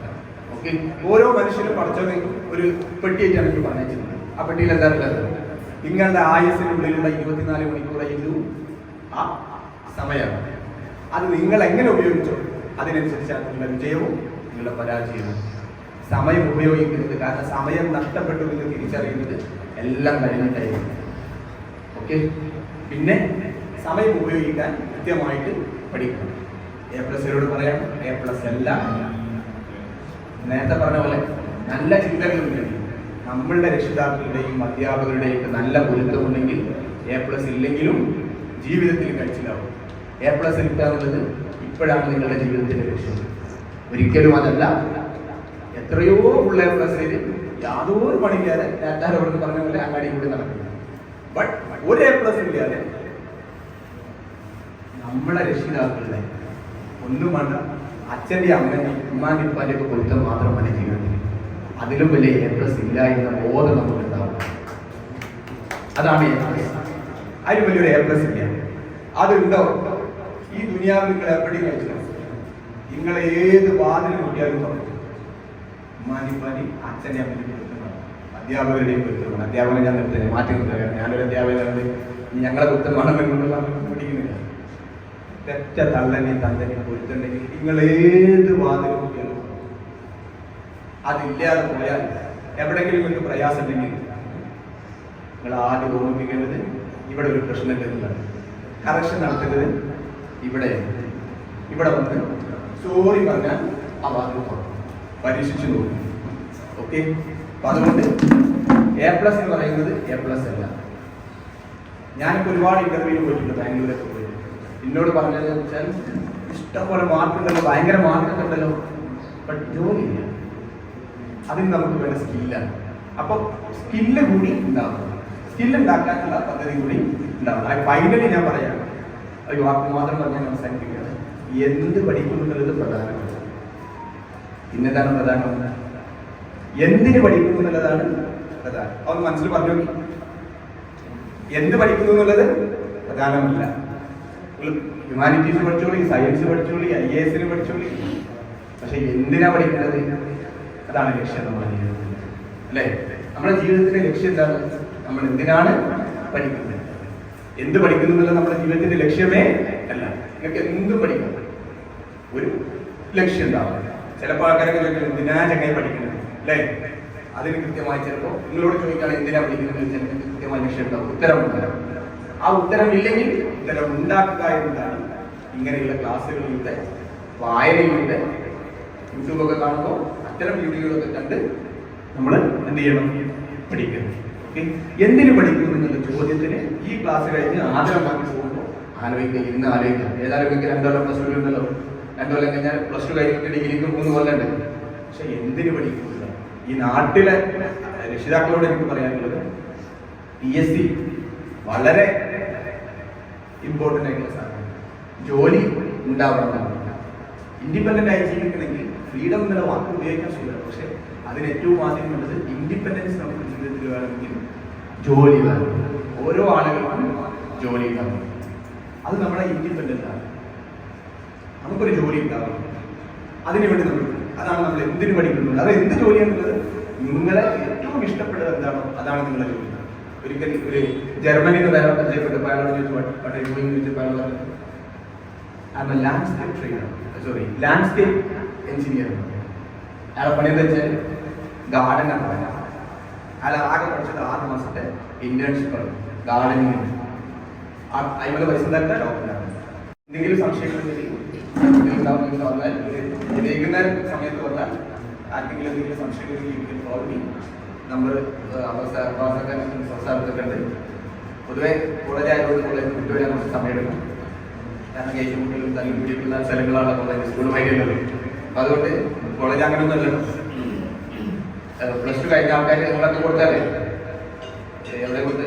ഓക്കെ, ഓരോ മനുഷ്യനും പഠിച്ചോനെ ഒരു പെട്ടിയായിട്ടാണ് എനിക്ക് പറഞ്ഞിട്ടുള്ളത്. ആ പെട്ടിയിൽ എന്താ ഉള്ളത്? നിങ്ങളുടെ ആയുസിനുള്ളിലുള്ള 24 മണിക്കൂർ ഇല്ലു ആ സമയമാണ്. അത് നിങ്ങൾ എങ്ങനെ ഉപയോഗിച്ചോ അതിനനുസരിച്ചാണ് നിങ്ങളുടെ വിജയവും നിങ്ങളുടെ പരാജയവും. സമയം ഉപയോഗിക്കുന്നത്, കാരണം സമയം നഷ്ടപ്പെട്ടു എന്ന് തിരിച്ചറിയുന്നത് എല്ലാം കഴിഞ്ഞിട്ടായിരിക്കും. ഓക്കെ, പിന്നെ സമയം ഉപയോഗിക്കാൻ കൃത്യമായിട്ട് പഠിക്കണം. A+രോട് പറയാം, A+ എല്ലാം നേരത്തെ പറഞ്ഞ പോലെ നല്ല ചിന്തകളുണ്ടെങ്കിൽ, നമ്മളുടെ രക്ഷിതാക്കളുടെയും അധ്യാപകരുടെയും നല്ല പൊരുത്തമുണ്ടെങ്കിൽ A+ ഇല്ലെങ്കിലും ജീവിതത്തിൽ കഴിച്ചിലാവും. A+ കിട്ടുക എന്നുള്ളത് ഇപ്പോഴാണ് നിങ്ങളുടെ ജീവിതത്തിലെ ലക്ഷ്യം, ഒരിക്കലും അതല്ല. എത്രയോ ഫുൾ A+ യാതൊരു പണിയില്ലാതെ നേരത്തെ പറഞ്ഞ പോലെ അങ്ങാടി കൂടി നടക്കുന്നു. ബട്ട് ഒരു A+ ഇല്ലാതെ നമ്മളെ രക്ഷിതാക്കളുടെ ഒന്നും വേണ്ട, അച്ഛൻ്റെ അമ്മൻ്റെ ഉമ്മാൻ്റെ ഉപ്പാൻ്റെ ഒക്കെ പൊരുത്തം മാത്രം മതി ജീവിതത്തിൽ. അതിലും വലിയ A+ ഇല്ല എന്ന ബോധം നമുക്ക് ഉണ്ടാവും. അതാണ് A+. അതിന് വലിയൊരു A+ ഇല്ല. അതുണ്ടോ ഈ ദുനിയാവിൽ നിങ്ങൾ എവിടെയും കഴിച്ചു, നിങ്ങൾ ഏത് വാതിൽ കുട്ടിയാലും തുറക്കും. ഉമ്മാനിപ്പാനി അച്ഛൻ്റെ അമ്മൻ്റെ പൊരുത്തമാണ്, അധ്യാപകരുടെയും പൊരുത്തമാണ്. അധ്യാപകനെ ഞാൻ നിർത്തുന്നത് മാറ്റി നിർത്തുകയാണ്. ഞാനൊരു അധ്യാപകനാണ്, ഞങ്ങളെ പൊരുത്തമാണെന്നുള്ള പഠിക്കുന്നില്ല. തെറ്റ തള്ളനെയും തന്തനെയും പൊരുത്തുണ്ടെങ്കിൽ നിങ്ങൾ ഏത് വാതിൽ കുട്ടിയാലും അതില്ലാതെ പോയാൽ എവിടെയെങ്കിലും നിങ്ങൾക്ക് പ്രയാസം ഉണ്ടെങ്കിൽ നിങ്ങൾ ആദ്യം ഓർമ്മിപ്പിക്കേണ്ടത് ഇവിടെ ഒരു പ്രശ്നം വരുന്നതാണ്. കറക്ഷൻ നടത്തേണ്ടത് ഇവിടെ വന്ന് സോറി പറഞ്ഞാൽ ആ വാതിൽ പരീക്ഷിച്ചു നോക്കും. ഓക്കെ, അപ്പൊ അതുകൊണ്ട് A+ എന്ന് പറയുന്നത് A+ അല്ല. ഞാനിപ്പോൾ ഒരുപാട് ഇന്റർവ്യൂവിൽ പോയിട്ടുണ്ട്, ബാംഗ്ലൂരൊക്കെ പോയി. എന്നോട് പറഞ്ഞത് വെച്ചാൽ ഇഷ്ടംപോലെ മാർക്കുണ്ടല്ലോ, ഭയങ്കര മാർക്കുണ്ടല്ലോ, ബട്ട് ജോലിയില്ല. അതിന് നമുക്ക് വേണ്ട സ്കില്ലാണ്. അപ്പൊ സ്കില്ല് കൂടി ഉണ്ടാവും, സ്കില്ല് ഉണ്ടാക്കാനുള്ള പദ്ധതി കൂടി ഉണ്ടാവും. ഫൈനലി ഞാൻ പറയാം, ഒരു വാക്ക് മാത്രം പറഞ്ഞാൽ അവസാനിപ്പിക്കുന്നത്, എന്ത് പഠിക്കുന്നു എന്നുള്ളത് പ്രധാനമാണ്. ഇന്നതാണ് പ്രധാനം, എന്തിന് പഠിക്കുന്നു എന്നുള്ളതാണ് പ്രധാനം. അവൻ മനസ്സിൽ പറഞ്ഞു. എന്ത് പഠിക്കുന്നു എന്നുള്ളത് പ്രധാനമല്ല. ഹ്യൂമാനിറ്റീസ് പഠിച്ചോളി, സയൻസ് പഠിച്ചോളി, IAS പഠിച്ചോളി, പക്ഷെ എന്തിനാ പഠിക്കുന്നത്? അതാണ് ലക്ഷ്യം നമ്മുടെ ജീവിതത്തിൽ, അല്ലേ? നമ്മുടെ ജീവിതത്തിന്റെ ലക്ഷ്യം എന്താണ്? നമ്മൾ എന്തിനാണ് പഠിക്കുന്നത്? എന്ത് പഠിക്കുന്നു എന്നുള്ള നമ്മുടെ ജീവിതത്തിന്റെ ലക്ഷ്യമേ അല്ല. നിങ്ങൾക്ക് എന്തും പഠിക്കാം, ഒരു ലക്ഷ്യം ഉണ്ടാവും. ചിലപ്പോൾ ആൾക്കാരൊക്കെ ചോദിക്കുന്നത് എന്തിനാ ചങ്ങായി പഠിക്കുന്നത്, അല്ലേ? അതിന് കൃത്യമായി ചിലപ്പോൾ നിങ്ങളോട് ചോദിക്കുകയാണെങ്കിൽ എന്തിനാ പഠിക്കുന്നത്, ചിലപ്പോൾ കൃത്യമായ ലക്ഷ്യം ഉണ്ടാവും, ഉത്തരം ഉണ്ടാവും. ആ ഉത്തരം ഇല്ലെങ്കിൽ ഉത്തരം ഉണ്ടാക്കുക എന്നതാണ് ഇങ്ങനെയുള്ള ക്ലാസ്സുകളിലൂടെ, വായനയിലൂടെ, യൂട്യൂബൊക്കെ കാണുമ്പോൾ അത്തരം വീഡിയോകളൊക്കെ കണ്ട് നമ്മൾ എന്ത് ചെയ്യണം? പഠിക്കണം. ഓക്കെ, എന്തിനു പഠിക്കുന്നു എന്നുള്ള ചോദ്യത്തിന് ഈ ക്ലാസ് കഴിഞ്ഞ് ആദരമാക്കി പോകുമ്പോൾ ആലോചിക്കുക, ഇരുന്ന് ആലോചിക്കുക. ഏതായാലും നിങ്ങൾക്ക് 2 കൊല്ലം പ്ലസ് ടു ഉണ്ടല്ലോ, 2 കൊല്ലം കഴിഞ്ഞാൽ പ്ലസ് ടു കഴിഞ്ഞിട്ട് ഡിഗ്രിക്ക് 3 കൊല്ലം ഉണ്ട്. പക്ഷെ എന്തിനു പഠിക്കുന്നില്ല? ഈ നാട്ടിലെ രക്ഷിതാക്കളോട് എനിക്ക് പറയാനുള്ളത്, PSC വളരെ ഇമ്പോർട്ടൻ്റ് ആയിട്ടുള്ള സാധനം. ജോലി ഉണ്ടാവണം. ഇൻഡിപെൻഡൻ്റ് ആയി ജീവിക്കണമെങ്കിൽ ഫ്രീഡം എന്നുള്ള വാക്ക് ഉപയോഗിക്കാൻ സുഖമാണ്, പക്ഷെ അതിന് ഏറ്റവും ആദ്യം വേണ്ടത് ഇൻഡിപെൻഡൻസ് നമുക്ക് ജീവിതത്തിൽ വേണമെങ്കിൽ ജോലി വേണം. ഓരോ ആളുകൾക്കും ജോലി ഉണ്ടാവും. അത് നമ്മുടെ ഇൻഡിപെൻഡൻ്റ് ആണ്. നമുക്കൊരു ജോലി ഉണ്ടാവും, അതിനുവേണ്ടി അതാണ് നമ്മൾ എന്തിനു പഠിക്കുന്നത്. അത് എന്ത് ജോലിയാണെന്നുള്ളത് നിങ്ങളെ ഏറ്റവും ഇഷ്ടപ്പെട്ടത് എന്താണോ അതാണ് നിങ്ങളുടെ ജോലി. ഒരിക്കൽ ഒരു ജർമ്മനിയിൽ നിന്ന് വരാൻ പരിചയപ്പെട്ട അയാളോട് ലാൻഡ്സ്കേപ്പ് എഞ്ചിനീയർ. അയാളെ പണിയെന്ന് വെച്ചാൽ ഗാർഡനാണ് പറയാം. അയാൾ ആകെ പഠിച്ചത് 6 മാസത്തെ ഇന്റേൺഷിപ്പാണ് ഗാർഡനിങ്. 50 പൈസ തന്നെ ഡോക്ടറാണ്. എന്തെങ്കിലും സംശയങ്ങൾ വന്നാൽ വൈകുന്നേര സമയത്ത് വന്നാൽ ആർക്കെങ്കിലും എന്തെങ്കിലും സംശയങ്ങൾ സോൾവ് നമ്പർ സംസാരത്തൊക്കെ ഉണ്ട്. പൊതുവെ കോളേജ് ആയതുകൊണ്ട് കോളേജ് വിട്ടുവരാൻ കുറച്ച് സമയമെടുക്കും. കാരണം ഏറ്റുമുട്ടലും തല്ലിപ്പിടിക്കുന്ന സ്ഥലങ്ങളാണ് കോളേജ്, സ്കൂളുമായിട്ടുള്ളത്. അപ്പം അതുകൊണ്ട് കോളേജ് അങ്ങനെയൊന്നും അല്ലല്ലോ. പ്ലസ് ടു കഴിഞ്ഞ ആൾക്കാർ നിങ്ങളൊക്കെ കൊടുത്താലേ എവിടെ കൊടുത്ത്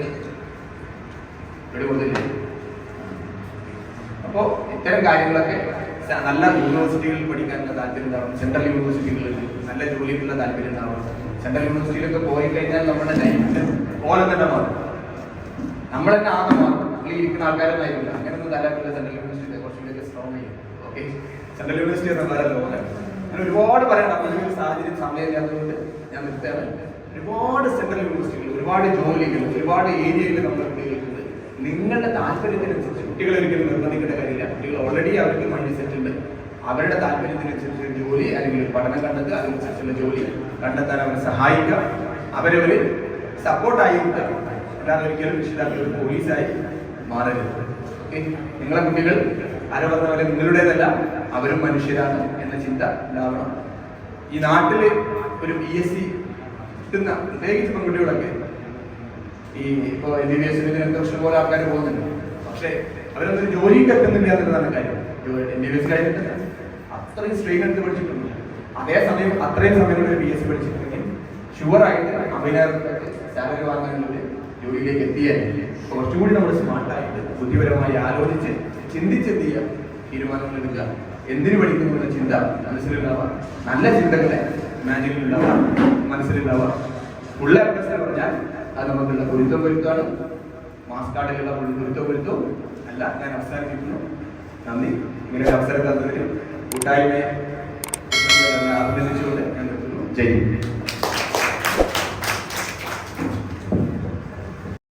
എവിടെ കൊടുത്തില്ലേ? അപ്പോൾ ഇത്തരം കാര്യങ്ങളൊക്കെ നല്ല യൂണിവേഴ്സിറ്റികളിൽ പഠിക്കാനുള്ള താല്പര്യം ഉണ്ടാവണം. സെൻട്രൽ യൂണിവേഴ്സിറ്റികളിൽ നല്ല ജോലിക്കുള്ള താല്പര്യം ഉണ്ടാവണം. സെൻട്രൽ യൂണിവേഴ്സിറ്റിയിലൊക്കെ പോയി കഴിഞ്ഞാൽ നമ്മുടെ ലൈഫിൽ പോലെ തന്നെ മാറും. നമ്മൾ തന്നെ ആകെ മാറും. ഈ ഇരിക്കുന്ന ആൾക്കാരൊന്നും ആയിരിക്കില്ല. അങ്ങനെയൊന്നും താല്പര്യമില്ല. സെൻട്രൽ യൂണിവേഴ്സിറ്റി കുറച്ചുകൂടിയൊക്കെ സ്ട്രോങ് ചെയ്യും. ഓക്കെ, സെൻട്രൽ യൂണിവേഴ്സിറ്റി എന്ന വേറെ ലോകം. അങ്ങനെ ഒരുപാട് പറയണം. ഒരു സാഹചര്യം സമയമില്ലാത്തതുകൊണ്ട് ഞാൻ നിർത്തുകയാണ്. ഒരുപാട് സെൻട്രൽ യൂണിവേഴ്സിറ്റികൾ, ഒരുപാട് ജോലികൾ, ഒരുപാട് ഏരിയയിൽ നമ്മൾ കുട്ടികൾക്കുണ്ട്. നിങ്ങളുടെ താല്പര്യത്തിനനുസരിച്ച് കുട്ടികളെ ഒരിക്കലും നിർബന്ധിക്കേണ്ട കാര്യമില്ല. കുട്ടികൾ ഓൾറെഡി അവർക്ക് മൈൻഡ് സെറ്റ് ഉണ്ട്. അവരുടെ താല്പര്യത്തിനനുസരിച്ച് ജോലി അല്ലെങ്കിൽ പഠനം കണ്ടെത്തുക, അതിനനുസരിച്ചുള്ള ജോലി കണ്ടെത്താൻ അവരെ സഹായിക്കുക, അവരവർ സപ്പോർട്ടായിരിക്കുക. അല്ലാതെ ഒരിക്കലും രക്ഷിതാക്കൾ ഒരു പോലീസായി മാറരുത്. ഓക്കെ, നിങ്ങളെ കുട്ടികൾ ആരോ പറഞ്ഞ പോലെ നിങ്ങളുടേതല്ല, അവരും മനുഷ്യരാണ് എന്ന ചിന്ത ഉണ്ടാവണം. ഈ നാട്ടിൽ ഒരു PSC കിട്ടുന്ന പ്രത്യേകിച്ച് പെൺകുട്ടികളൊക്കെ ഈ ഇപ്പോൾ MBBS പോലെ ആൾക്കാർ പോകുന്നുണ്ട്. പക്ഷേ അവരൊന്നും ജോലിക്ക് എത്തുന്നില്ല എന്നുള്ളതാണ് കാര്യം. MBBS കഴിഞ്ഞിട്ട് അത്രയും സ്ട്രെയിൻ എടുത്ത് പഠിച്ചിട്ടുണ്ട്. അതേസമയം അത്രയും സമയം ഒരു PSC പഠിച്ചിട്ടുണ്ടെങ്കിൽ ഷുവറായിട്ട് 50,000 സാലറി വാങ്ങാനുള്ള ജോലിയിലേക്ക് എത്തിയാൽ കുറച്ചുകൂടി നമ്മൾ സ്മാർട്ടായിട്ട് ബുദ്ധിപരമായി ആലോചിച്ച് ചിന്തിച്ചെന്ത് ചെയ്യുക, തീരുമാനങ്ങൾ എടുക്കുക. എന്തിനു പഠിക്കുന്നു എന്ന ചിന്ത മനസ്സിലുണ്ടാവാം. നല്ല ചിന്തകളെ ഇമാജിനിലുണ്ടാവാം, മനസ്സിലുണ്ടാവാം. ഉള്ള അവസ്ഥ പറഞ്ഞാൽ അത് നമുക്കുള്ള പൊരുത്തമാണ്. മാസ് കാർഡിലുള്ള പൊരുത്തം അല്ല. ഞാൻ അവസാനിപ്പിക്കുന്നു. നന്ദി. ഇങ്ങനെ ഒരു അവസരം തന്നതിന് കൂട്ടായ്മയെ അഭിനന്ദിച്ചുകൊണ്ട് ഞാൻ നിർത്തുന്നു. ജയ് ഹിന്ദ്.